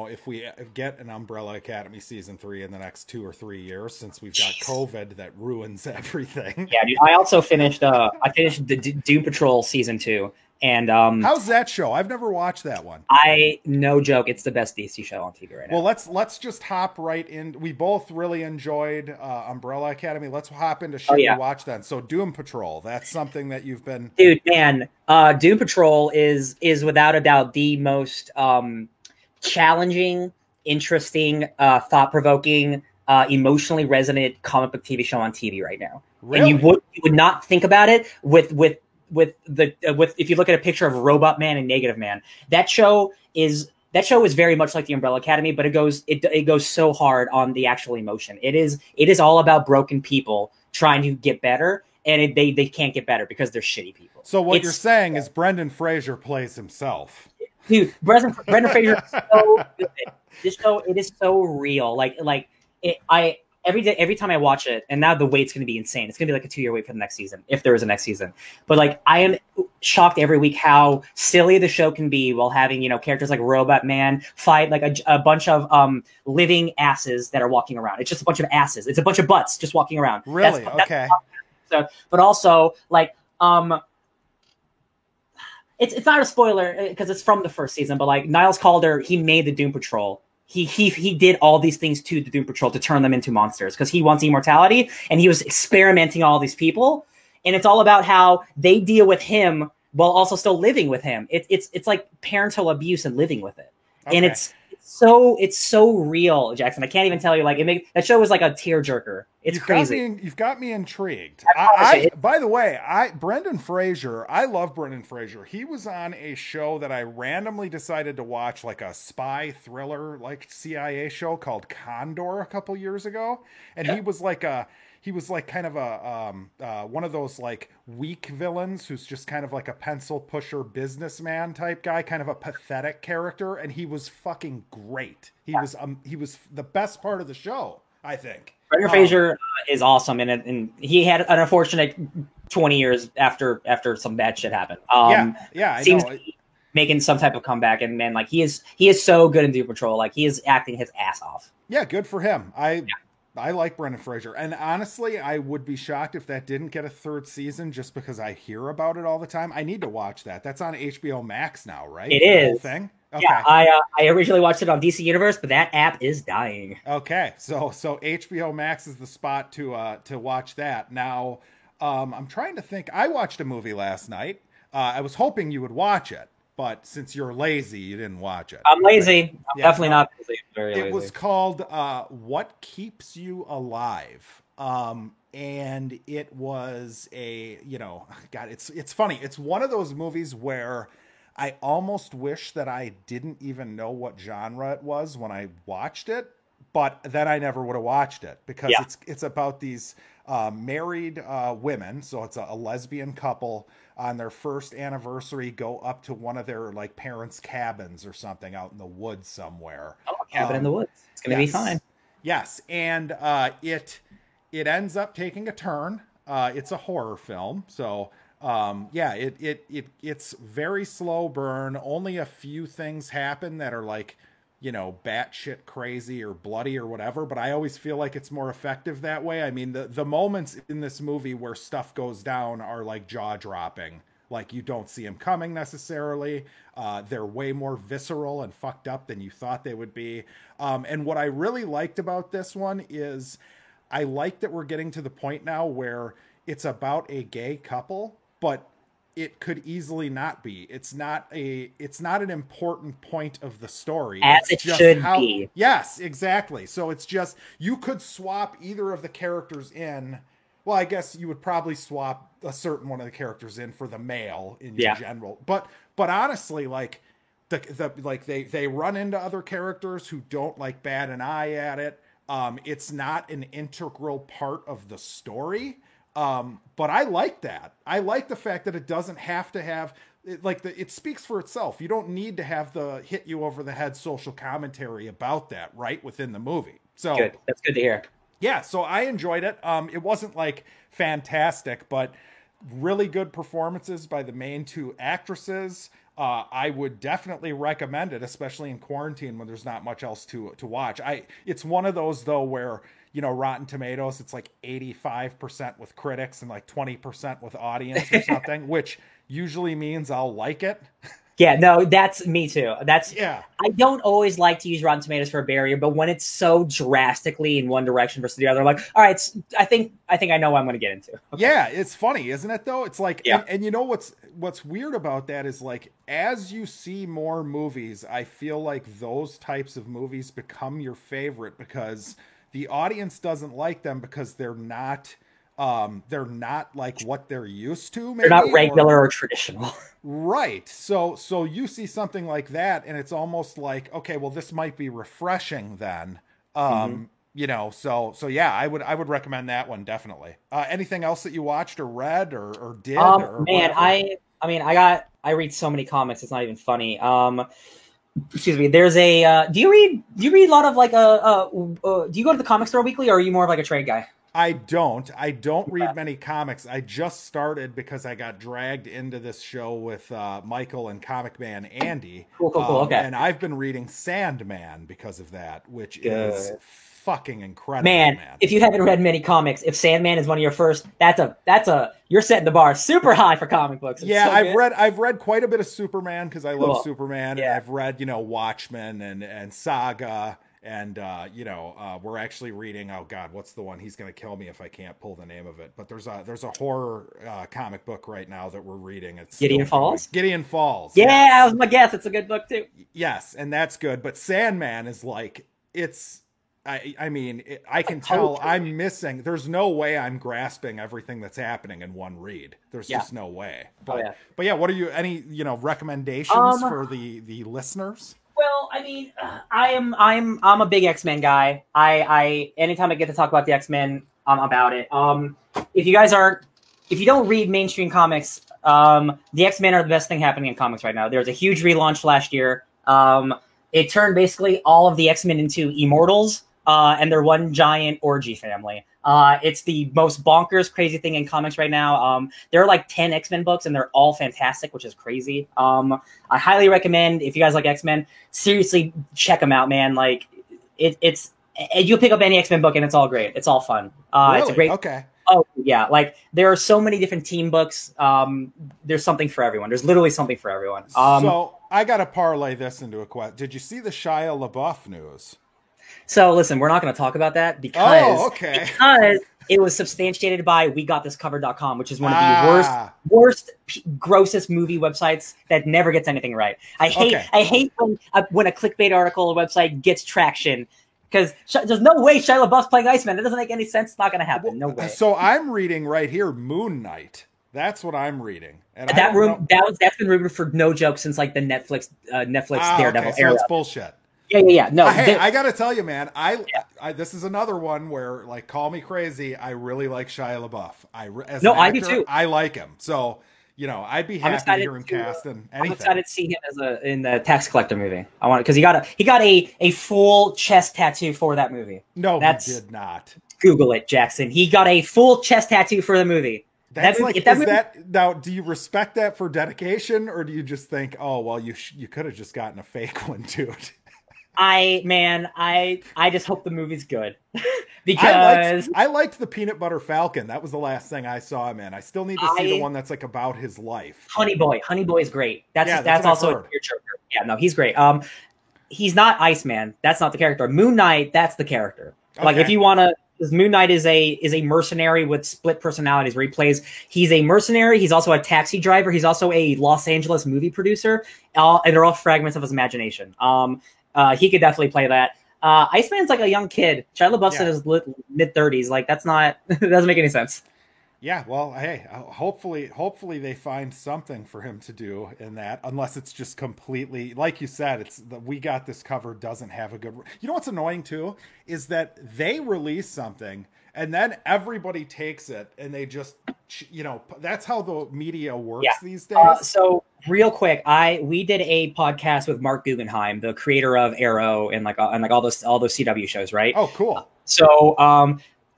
A: if we get an Umbrella Academy season 3 in the next 2 or 3 years, since we've got COVID that ruins everything.
B: Yeah, dude, I also finished the Doom Patrol season 2. And
A: how's that show? I've never watched that one.
B: No joke, it's the best DC show on TV right now.
A: Well, let's just hop right in. We both really enjoyed Umbrella Academy. Let's hop into shit we watch then. So Doom Patrol, that's something that you've been.
B: Dude, man, Doom Patrol is without a doubt the most challenging, interesting, thought-provoking, emotionally resonant comic book TV show on TV right now.
A: Really?
B: And you would not think about it with if you look at a picture of Robot Man and Negative Man, that show is very much like the Umbrella Academy, but it goes so hard on the actual emotion. It is all about broken people trying to get better, and they can't get better because they're shitty people.
A: So what you're saying is Brendan Fraser plays himself.
B: Dude, Brendan Fraser is so good. This show, it is so real. Every time I watch it, and now the wait's going to be insane. It's going to be like a 2-year wait for the next season, if there is a next season. But like, I am shocked every week how silly the show can be while having, characters like Robot Man fight like a bunch of living asses that are walking around. It's just a bunch of asses. It's a bunch of butts just walking around.
A: Really? Okay.
B: So, but also like, it's not a spoiler because it's from the first season, but like Niles Calder, he made the Doom Patrol. He did all these things to the Doom Patrol to turn them into monsters because he wants immortality, and he was experimenting all these people, and it's all about how they deal with him while also still living with him. It's like parental abuse and living with it, and it's so real, Jackson. I can't even tell you. Like that show was like a tearjerker. It's crazy.
A: You've got me intrigued. By the way, Brendan Fraser, I love Brendan Fraser. He was on a show that I randomly decided to watch, like a spy thriller, like CIA show called Condor a couple years ago, and he was like kind of a one of those like weak villains who's just kind of like a pencil pusher businessman type guy, kind of a pathetic character, and he was fucking great. He was the best part of the show, I think.
B: Brendan Fraser is awesome, and he had an unfortunate 20 years after some bad shit happened.
A: I
B: seems
A: know.
B: Making some type of comeback, and man, like he is so good in Doom Patrol. Like he is acting his ass off.
A: Yeah, good for him. I like Brendan Fraser, and honestly, I would be shocked if that didn't get a third season, just because I hear about it all the time. I need to watch that. That's on HBO Max now, right?
B: It is.
A: Whole thing. Okay.
B: Yeah, I originally watched it on DC Universe, but that app is dying.
A: Okay, so HBO Max is the spot to watch that. Now, I'm trying to think. I watched a movie last night. I was hoping you would watch it, but since you're lazy, you didn't watch it.
B: I'm lazy. I'm definitely not lazy. I'm very lazy.
A: It was called What Keeps You Alive. And it was God, it's funny. It's one of those movies where I almost wish that I didn't even know what genre it was when I watched it, but then I never would have watched it because it's about these married women. So it's a lesbian couple on their first anniversary go up to one of their like parents' cabins or something out in the woods somewhere.
B: Oh, cabin in the woods. It's going to be fine.
A: Yes. And it ends up taking a turn. It's a horror film. So it's very slow burn. Only a few things happen that are like, batshit crazy or bloody or whatever, but I always feel like it's more effective that way. I mean, the moments in this movie where stuff goes down are like jaw-dropping. Like, you don't see them coming necessarily. They're way more visceral and fucked up than you thought they would be. And what I really liked about this one is I like that we're getting to the point now where it's about a gay couple, but it could easily not be. It's not an important point of the story.
B: As it should be.
A: Yes, exactly. So it's just, you could swap either of the characters in. Well, I guess you would probably swap a certain one of the characters in for the male in general. But honestly, like they run into other characters who don't like bat an eye at it. It's not an integral part of the story. But I like that. I like the fact that it doesn't have to have it speaks for itself. You don't need to have the hit you over the head social commentary about that right within the movie. So
B: good. That's good to hear.
A: Yeah. So I enjoyed it. It wasn't like fantastic, but really good performances by the main two actresses. I would definitely recommend it, especially in quarantine when there's not much else to watch. It's one of those though where, Rotten Tomatoes, it's like 85% with critics and like 20% with audience or something, which usually means I'll like it.
B: Yeah, no, that's me too. I don't always like to use Rotten Tomatoes for a barrier, but when it's so drastically in one direction versus the other, like, all right, I think I know what I'm going to get into. Okay.
A: Yeah, it's funny, isn't it though? It's like, and you know what's weird about that is like, as you see more movies, I feel like those types of movies become your favorite because the audience doesn't like them because they're not like what they're used to. Maybe,
B: they're not regular or traditional.
A: Right. So you see something like that and it's almost like, okay, well, this might be refreshing then. So yeah, I would recommend that one. Definitely. Anything else that you watched or read or did?
B: Man, I read so many comics. It's not even funny. Excuse me. There's a. Do you read a lot of like do you go to the comic store weekly, or are you more of like a trade guy?
A: I don't read many comics. I just started because I got dragged into this show with Michael and Comic Man Andy.
B: Cool. Okay.
A: And I've been reading Sandman because of that, which is fucking incredible.
B: Man, if you haven't read many comics, if Sandman is one of your first, you're setting the bar super high for comic books.
A: It's I've read quite a bit of Superman because I love Superman, and I've read Watchmen and Saga. And, we're actually reading, oh God, what's the one? He's going to kill me if I can't pull the name of it. But there's a horror comic book right now that we're reading. It's
B: Gideon Falls?
A: Gideon Falls.
B: Yeah, that was my guess. It's a good book too.
A: Yes, and that's good. But Sandman is like, I can tell I'm missing. There's no way I'm grasping everything that's happening in one read. There's just no way. But what are you, any, recommendations for the listeners?
B: Well, I mean, I'm a big X-Men guy. I anytime I get to talk about the X-Men, I'm about it. If you don't read mainstream comics, the X-Men are the best thing happening in comics right now. There was a huge relaunch last year. It turned basically all of the X-Men into immortals. and they're one giant orgy family. It's the most bonkers, crazy thing in comics right now. There are like 10 X-Men books, and they're all fantastic, which is crazy. I highly recommend, if you guys like X-Men, seriously check them out, man. Like it's you'll pick up any X-Men book, and it's all great. It's all fun.
A: Really?
B: It's a great.
A: Okay.
B: Oh yeah, like there are so many different team books. There's something for everyone. There's literally something for everyone.
A: So I got to parlay this into a question. Did you see the Shia LaBeouf news?
B: So listen, we're not going to talk about that because it was substantiated by WeGotThisCovered.com, which is one of the worst, grossest movie websites that never gets anything right. I hate when a clickbait article or website gets traction. Because there's no way Shia LaBeouf's playing Iceman. It doesn't make any sense. It's not going to happen. No way.
A: So I'm reading right here, Moon Knight. That's what I'm reading. And
B: that's been rumored for no joke since like the Netflix Daredevil era.
A: So it's bullshit.
B: Yeah. No,
A: I got to tell you, man. This is another one where, like, call me crazy. I really like Shia LaBeouf. I do too. I like him. So. I'd be happy to hear him cast in anything.
B: I'm excited to see him in the Tax Collector movie. I want because he got a full chest tattoo for that movie.
A: No, he did not.
B: Google it, Jackson. He got a full chest tattoo for the movie.
A: Now, do you respect that for dedication, or do you just think, oh well, you could have just gotten a fake one, dude?
B: I just hope the movie's good because
A: I liked the Peanut Butter Falcon. That was the last thing I saw him in. I still need to see the one that's like about his life. Honey Boy
B: is great. That's also a tearjerker. Yeah, no, he's great. He's not Iceman. That's not the character. Moon Knight. That's the character. Okay. Like if you want to. Because Moon Knight is a mercenary with split personalities where he's a mercenary, he's also a taxi driver, he's also a Los Angeles movie producer, and they're all fragments of his imagination. He could definitely play that. Iceman's like a young kid. Shia LaBeouf's in his mid-30s. Like, that's not... it doesn't make any sense.
A: Yeah, well, hey, hopefully they find something for him to do in that, unless it's just completely... Like you said, it's the We Got This Covered doesn't have a good... You know what's annoying, too? Is that they release something, and then everybody takes it, and they just... that's how the media works these days.
B: So... Real quick, we did a podcast with Mark Guggenheim, the creator of Arrow and all those CW shows, right?
A: Oh, cool.
B: So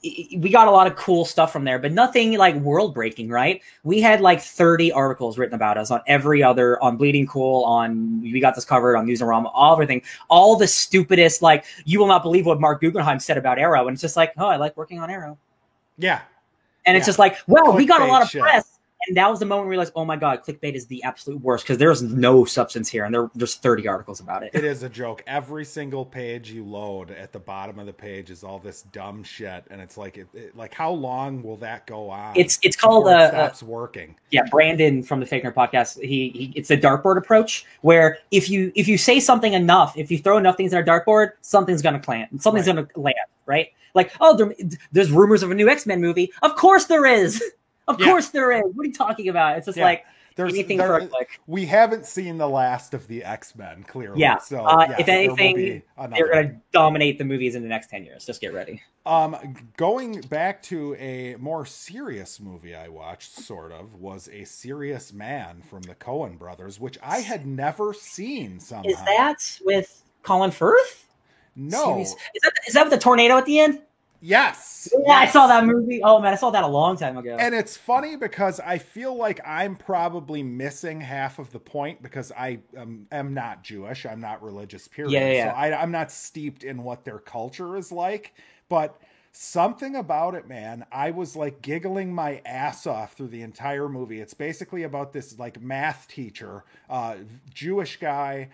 B: we got a lot of cool stuff from there, but nothing like world breaking, right? We had like 30 articles written about us on Bleeding Cool, on We Got This Covered, on Newsarama, everything, all the stupidest, like, you will not believe what Mark Guggenheim said about Arrow, and it's just like, oh, I like working on Arrow.
A: Yeah.
B: And it's just like, well, we got a lot of press. And that was the moment we realized, oh my God, clickbait is the absolute worst because there's no substance here, and there's 30 articles about it.
A: It is a joke. Every single page you load, at the bottom of the page is all this dumb shit, and it's like, like how long will that go on?
B: It's called
A: stops working.
B: Yeah, Brandon from the Fake Nerd Podcast. It's the dartboard approach, where if you say something enough, if you throw enough things in a dartboard, something's gonna plant, something's gonna land, right? Like, oh, there's rumors of a new X-Men movie. Of course there is. Of course there is. What are you talking about? It's just like anything for a click.
A: We haven't seen the last of the X-Men, clearly.
B: Yeah.
A: So,
B: if anything, they're going to dominate the movies in the next 10 years. Just get ready.
A: Going back to a more serious movie I watched, was A Serious Man from the Coen brothers, which I had never seen somehow.
B: Is that with Colin Firth?
A: No.
B: Is that with the tornado at the end?
A: Yes.
B: Yeah, I saw that movie. Oh man, I saw that a long time ago.
A: And it's funny because I feel like I'm probably missing half of the point because I am not Jewish. I'm not religious, period.
B: Yeah.
A: So I'm not steeped in what their culture is like. But something about it, man, I was like giggling my ass off through the entire movie. It's basically about this like math teacher, Jewish guy.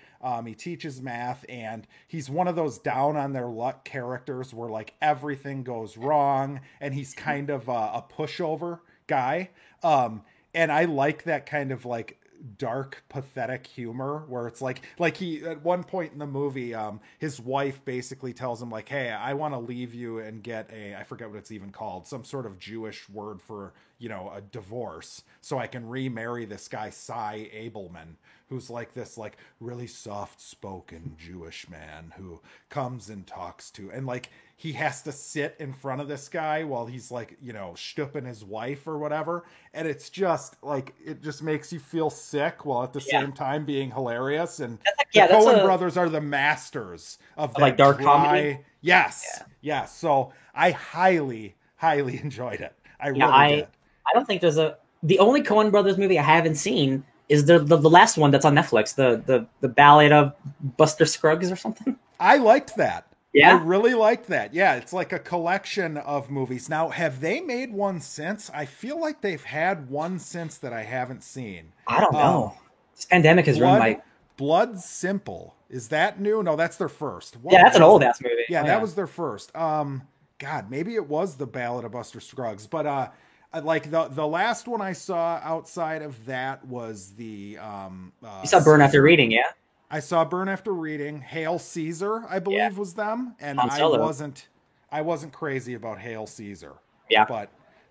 A: He teaches math, and he's one of those down on their luck characters where like everything goes wrong, and he's kind of a pushover guy. And I like that kind of like dark, pathetic humor where it's like he, at one point in the movie, his wife basically tells him like, hey, I want to leave you and get I forget what it's even called, some sort of Jewish word for, a divorce, so I can remarry this guy, Cy Abelman, who's like this like really soft spoken Jewish man who comes and talks to, and like he has to sit in front of this guy while he's like, you know, shtupping his wife or whatever. And it's just like, it just makes you feel sick while at the same time being hilarious. And the Coen brothers are the masters of that
B: like dark comedy.
A: Yes. Yes. So I highly enjoyed it. I really did.
B: I don't think the only Coen brothers movie I haven't seen is the last one that's on Netflix, the Ballad of Buster Scruggs or something.
A: I liked that.
B: Yeah,
A: I really liked that. Yeah, it's like a collection of movies. Now, have they made one since? I feel like they've had one since that I haven't seen.
B: I don't know. This pandemic has ruined my...
A: Blood Simple. Is that new? No, that's their first.
B: Yeah, that's an old-ass movie.
A: Yeah, that was their first. God, maybe it was the Ballad of Buster Scruggs. But like the last one I saw outside of that was the...
B: you saw Burn After Reading, yeah?
A: I saw Burn After Reading. Hail Caesar, I believe, was them, and I wasn't crazy about Hail Caesar.
B: Yeah,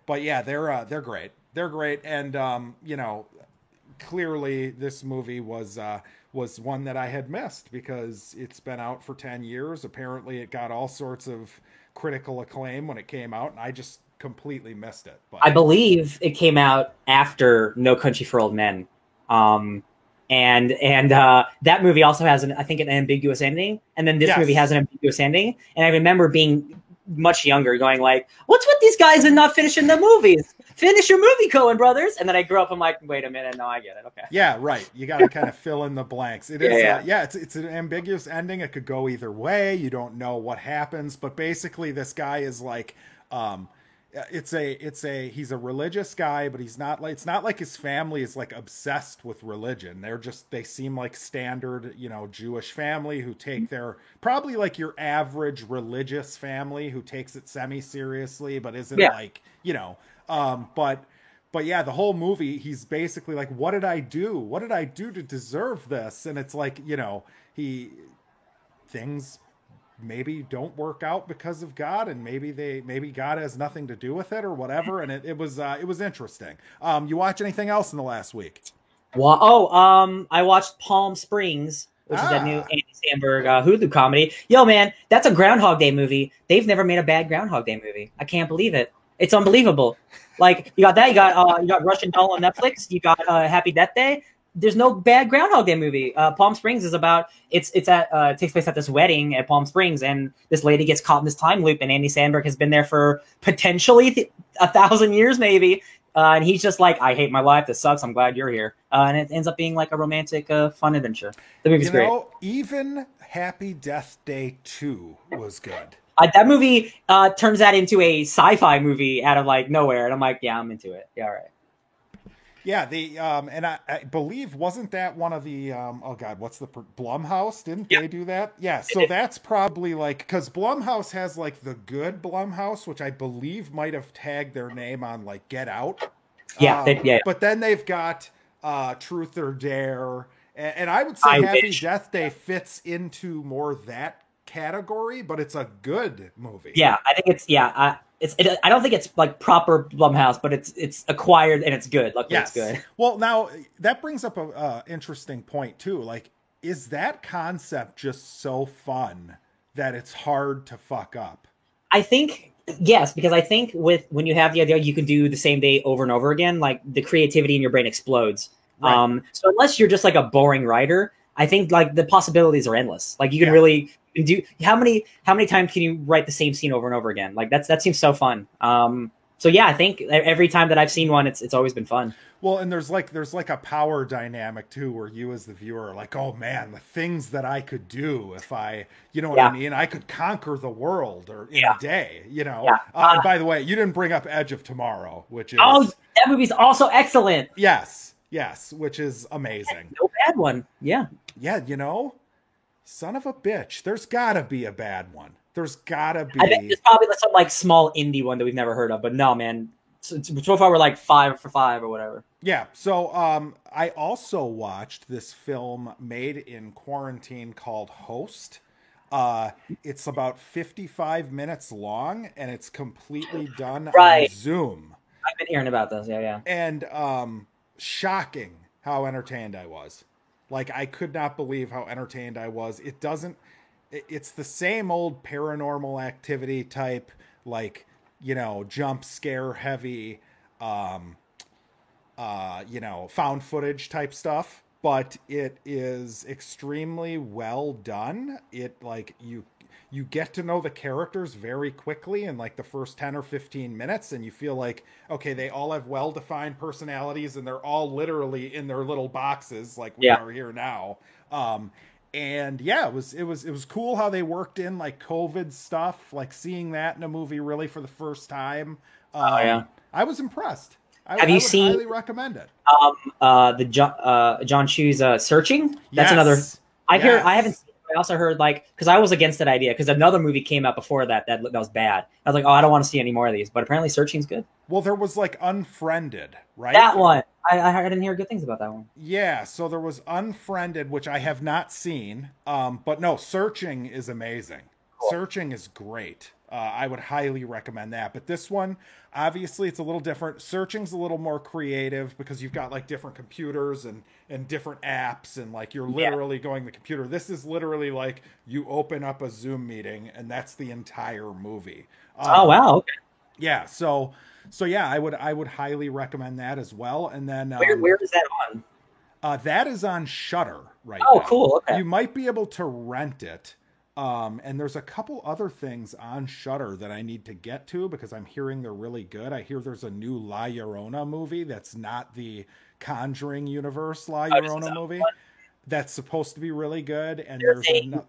A: but yeah, they're great. They're great, and you know, clearly this movie was one that I had missed because it's been out for 10 years. Apparently, it got all sorts of critical acclaim when it came out, and I just completely missed it. But I
B: believe it came out after No Country for Old Men. And that movie also has I think an ambiguous ending, and then this movie has an ambiguous ending. And I remember being much younger, going like, "What's with these guys and not finishing the movies? Finish your movie, Coen brothers!" And then I grew up. I'm like, "Wait a minute, no, I get it. Okay."
A: Yeah, right. You got to kind of fill in the blanks. It is, it's an ambiguous ending. It could go either way. You don't know what happens, but basically, this guy is like, he's a religious guy, but he's not like, it's not like his family is like obsessed with religion. They seem like standard, you know, Jewish family who take their, probably like your average religious family who takes it semi-seriously, but isn't like, you know, but yeah, the whole movie, he's basically like, what did I do? What did I do to deserve this? And it's like, you know, things maybe don't work out because of God, and maybe God has nothing to do with it or whatever. And it was interesting. You watch anything else in the last week?
B: Well, I watched Palm Springs, which is that new Andy Samberg Hulu comedy. Yo, man, that's a Groundhog Day movie. They've never made a bad Groundhog Day movie. I can't believe it. It's unbelievable. Like, you got that. You got Russian Doll on Netflix. You got Happy Death Day. There's no bad Groundhog Day movie. Palm Springs is about it takes place at this wedding at Palm Springs, and this lady gets caught in this time loop, and Andy Samberg has been there for potentially 1,000 years, maybe. And he's just like, I hate my life. This sucks. I'm glad you're here. And it ends up being like a romantic, fun adventure. The movie's great.
A: Even Happy Death Day 2 was good.
B: That movie turns that into a sci-fi movie out of like nowhere, and I'm like, yeah, I'm into it. Yeah, all right.
A: Yeah, and I believe, wasn't that one of the what's the Blumhouse? Didn't they do that? Yeah, so that's probably like, because Blumhouse has like the good Blumhouse, which I believe might have tagged their name on like Get Out.
B: Yeah,
A: but then they've got Truth or Dare, and I would say Happy Death Day fits into more that category, but it's a good movie.
B: Yeah, I think I don't think it's like proper Blumhouse, but it's acquired and it's good. Luckily, it's good.
A: Well, now that brings up a interesting point too. Like, is that concept just so fun that it's hard to fuck up?
B: I think yes, because I think when you have the idea, you can do the same day over and over again. Like, the creativity in your brain explodes. Right. So unless you're just like a boring writer, I think like the possibilities are endless. Like, you can really do how many times can you write the same scene over and over again? Like, that seems so fun. So yeah, I think every time that I've seen one, it's always been fun.
A: Well, and there's like a power dynamic too, where you as the viewer are like, oh man, the things that I could do if I, you know what I mean? I could conquer the world in a day, you know?
B: Yeah.
A: And by the way, you didn't bring up Edge of Tomorrow, which is...
B: Oh, that movie's also excellent.
A: Yes, which is amazing.
B: No bad one. Yeah.
A: Yeah, you know, son of a bitch. There's gotta be a bad one. There's gotta be.
B: I think there's probably some like small indie one that we've never heard of, but no, man. So far we're like 5 for 5 or whatever.
A: Yeah. So I also watched this film made in quarantine called Host. It's about 55 minutes long, and it's completely done on Zoom.
B: I've been hearing about this. Yeah.
A: And shocking how entertained I was. Like, I could not believe how entertained I was. It doesn't, it's the same old paranormal activity type, like, jump scare heavy, um, found footage type stuff, but it is extremely well done. It like you get to know the characters very quickly in like the first 10 or 15 minutes, and you feel like, okay, they all have well-defined personalities and they're all literally in their little boxes like we
B: Yeah.
A: are here now. And yeah, it was cool how they worked in like COVID stuff, like seeing that in a movie really for the first time.
B: Oh yeah.
A: I was impressed.
B: Have
A: I
B: you
A: would
B: seen
A: highly recommend it.
B: the John Chu's Searching? That's another.
A: Yes.
B: I haven't
A: Yes.
B: seen it. I also heard like because I was against that idea because another movie came out before that was bad. I was like, oh, I don't want to see any more of these. But apparently, Searching's good.
A: Well, there was like Unfriended, right?
B: That one, I didn't hear good things about that one.
A: Yeah, so there was Unfriended, which I have not seen. But no, Searching is amazing.
B: Cool.
A: Searching is great. I would highly recommend that. But this one, obviously, it's a little different. Searching's a little more creative because you've got like different computers and different apps, and like you're
B: Yeah.
A: literally going the computer. This is literally like you open up a Zoom meeting, and that's the entire movie.
B: Oh wow. Okay.
A: Yeah, so yeah, I would highly recommend that as well. And then
B: Where is that on?
A: that is on Shudder right
B: Oh,
A: now.
B: cool. Okay.
A: You might be able to rent it. And there's a couple other things on Shudder that I need to get to because I'm hearing they're really good. I hear there's a new La Llorona movie that's not the Conjuring universe La
B: Oh, just
A: Llorona
B: that
A: movie
B: one.
A: that's supposed to be really good. And
B: There's a
A: there's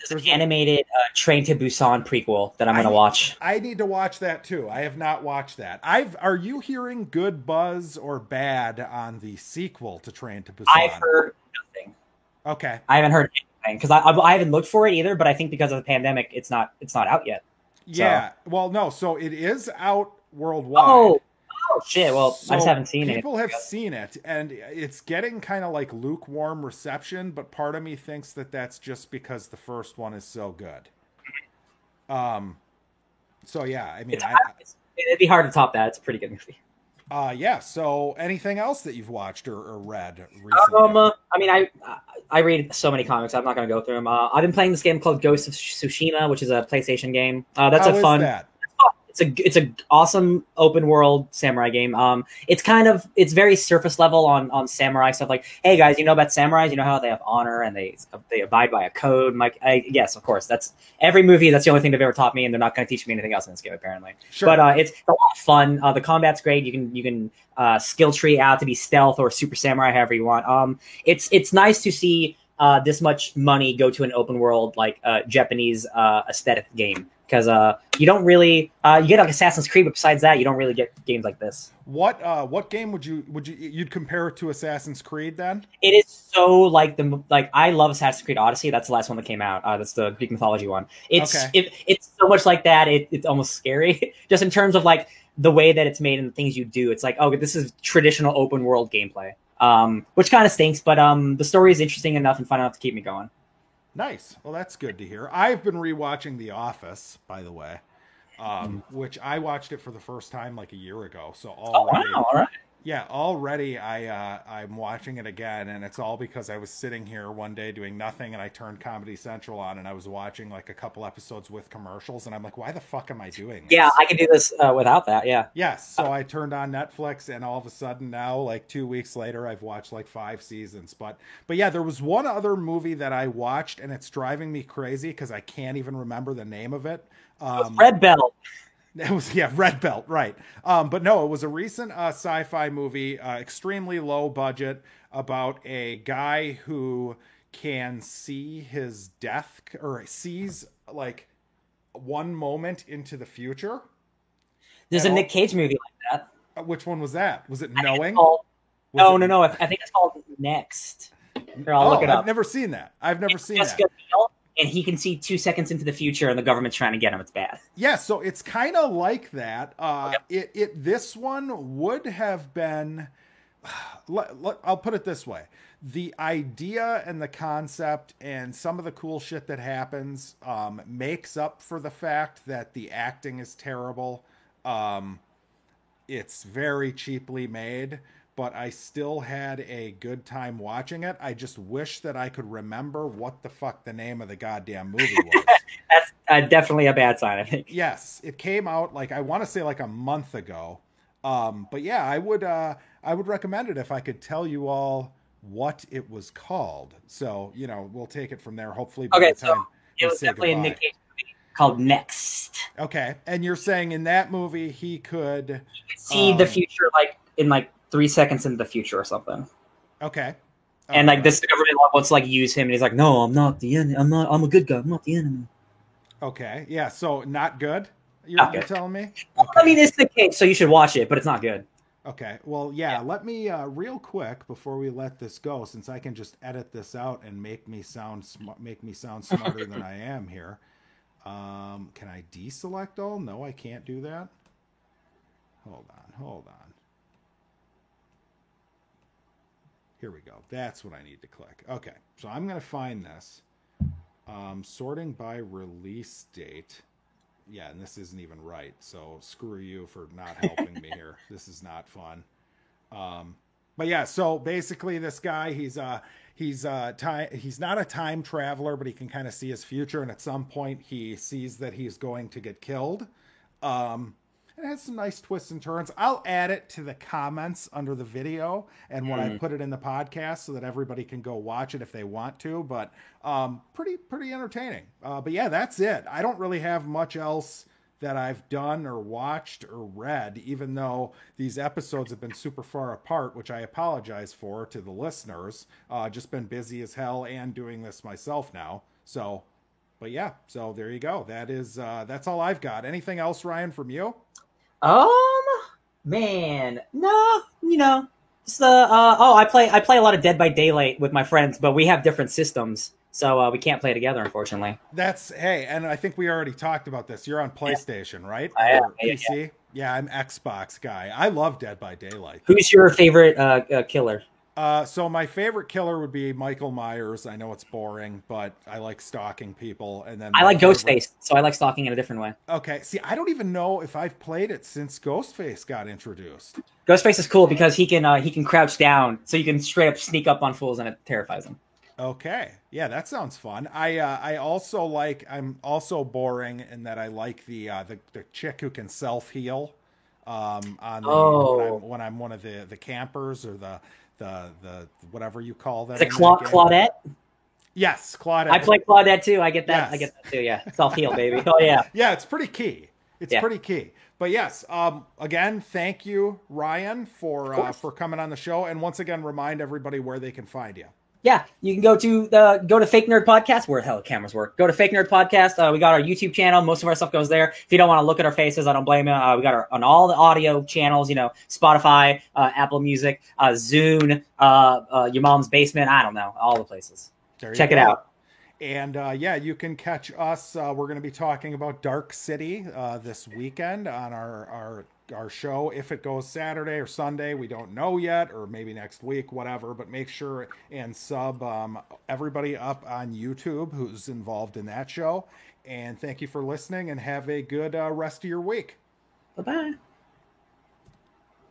B: there's an animated Train to Busan prequel that I'm gonna watch.
A: I need to watch that too. I have not watched that. Are you hearing good buzz or bad on the sequel to Train to Busan?
B: I've heard nothing.
A: Okay.
B: I haven't heard anything because I haven't looked for it either. But I think because of the pandemic, it's not out yet. So.
A: Yeah. Well, no. So it is out worldwide.
B: Oh shit! Well, I just haven't seen it.
A: People have seen it, and it's getting kind of like lukewarm reception. But part of me thinks that that's just because the first one is so good. So yeah, I mean,
B: It'd be hard to top that. It's a pretty good movie.
A: yeah. So anything else that you've watched or read recently?
B: I mean, I read so many comics. I'm not going to go through them. I've been playing this game called Ghost of Tsushima, which is a PlayStation game. That's
A: How
B: a
A: is
B: fun.
A: that?
B: It's a awesome open world samurai game. It's very surface level on samurai stuff. Like, hey guys, you know about samurais? You know how they have honor and they abide by a code. Yes, of course. That's every movie. That's the only thing they've ever taught me, and they're not going to teach me anything else in this game apparently.
A: Sure.
B: But it's a lot of fun. The combat's great. You can skill tree out to be stealth or super samurai, however you want. It's nice to see this much money go to an open world like Japanese aesthetic game. Because you don't really you get like Assassin's Creed, but besides that, you don't really get games like this.
A: What game you'd compare it to Assassin's Creed then?
B: It is so like I love Assassin's Creed Odyssey. That's the last one that came out. That's the Greek mythology one. It's so much like that. It's almost scary, just in terms of like the way that it's made and the things you do. It's like, oh, this is traditional open world gameplay, which kind of stinks. But the story is interesting enough and fun enough to keep me going.
A: Nice. Well, that's good to hear. I've been rewatching The Office, by the way, which I watched it for the first time like a year ago. So already,
B: wow, all right.
A: Yeah, already I'm watching it again, and it's all because I was sitting here one day doing nothing, and I turned Comedy Central on, and I was watching like a couple episodes with commercials, and I'm like, why the fuck am I doing this?
B: Yeah, I can do this without that. Yeah.
A: Yes. So I turned on Netflix, and all of a sudden now, like 2 weeks later, I've watched like 5 seasons. But yeah, there was one other movie that I watched, and it's driving me crazy because I can't even remember the name of it.
B: Red Belt.
A: It was, yeah, Red Belt, right. But no, it was a recent sci-fi movie, extremely low budget, about a guy who can see his death, or sees like one moment into the future.
B: There's a Nick Cage movie like
A: that. Which one was that? Was it
B: I
A: Knowing?
B: No. I think it's called Next. Here, I'll look it up.
A: I've never seen that.
B: Jessica Biel, and he can see 2 seconds into the future, and the government's trying to get him. It's bad.
A: Yeah, so it's kind of like that. This one would have been. I'll put it this way: the idea and the concept and some of the cool shit that happens makes up for the fact that the acting is terrible. It's very cheaply made, but I still had a good time watching it. I just wish that I could remember what the fuck the name of the goddamn movie was.
B: That's definitely a bad sign, I think.
A: Yes, it came out like, I want to say like a month ago. But yeah, I would recommend it if I could tell you all what it was called. So, you know, we'll take it from there. Hopefully by
B: Okay,
A: the time
B: it was definitely a Nick Cage movie called Next.
A: Okay, and you're saying in that movie he could
B: see the future, like in like 3 seconds into the future or something.
A: Okay.
B: And like this government wants to like use him, and he's like, "No, I'm not the enemy. I'm a good guy. I'm not the enemy."
A: Okay, yeah. So not good.
B: Not
A: You're
B: good.
A: telling me?
B: Okay. I mean, it's Nick Cage, so you should watch it, but it's not good.
A: Okay. Well, yeah. Let me real quick before we let this go, since I can just edit this out and make me sound smarter than I am here. Can I deselect all? No, I can't do that. Hold on. Here we go. That's what I need to click. Okay, so I'm going to find this. Sorting by release date. Yeah, and this isn't even right. So screw you for not helping me here. This is not fun. But yeah, so basically this guy, he's not a time traveler, but he can kind of see his future. And at some point he sees that he's going to get killed. It has some nice twists and turns. I'll add it to the comments under the video and when I put it in the podcast so that everybody can go watch it if they want to. But pretty entertaining. But yeah, that's it. I don't really have much else that I've done or watched or read, even though these episodes have been super far apart, which I apologize for to the listeners. Just been busy as hell and doing this myself now. So, but yeah, so there you go. That's all I've got. Anything else, Ryan, from you?
B: Man, no, you know, just I play a lot of Dead by Daylight with my friends, but we have different systems, so we can't play together, unfortunately.
A: Hey, and I think we already talked about this. You're on PlayStation, right?
B: Or
A: PC? Yeah, I'm Xbox guy. I love Dead by Daylight.
B: Who's your favorite killer?
A: So my favorite killer would be Michael Myers. I know it's boring, but I like stalking people. And then
B: I like Ghostface, so I like stalking in a different way.
A: Okay. See, I don't even know if I've played it since Ghostface got introduced.
B: Ghostface is cool because he can crouch down, so you can straight up sneak up on fools, and it terrifies them.
A: Okay. Yeah, that sounds fun. I'm also boring in that I like the chick who can self-heal when I'm one of the campers or the whatever you call them.
B: Is it Claudette?
A: Yes, Claudette.
B: I play Claudette too. I get that.
A: Yes.
B: I get that too. Yeah, self heal, baby. Oh yeah.
A: Yeah, it's pretty key. Pretty key. But yes, again, thank you, Ryan, for coming on the show, and once again, remind everybody where they can find you.
B: Yeah, you can go to Fake Nerd Podcast, where the hell the cameras work. Go to Fake Nerd Podcast. We got our YouTube channel. Most of our stuff goes there. If you don't want to look at our faces, I don't blame you. We got on all the audio channels, you know, Spotify, Apple Music, Zune, your mom's basement. I don't know, all the places. Check it out.
A: And yeah, you can catch us. We're going to be talking about Dark City this weekend on our show. If it goes Saturday or Sunday, we don't know yet, or maybe next week, whatever. But make sure and sub everybody up on YouTube who's involved in that show. And thank you for listening, and have a good rest of your week.
B: Bye-bye.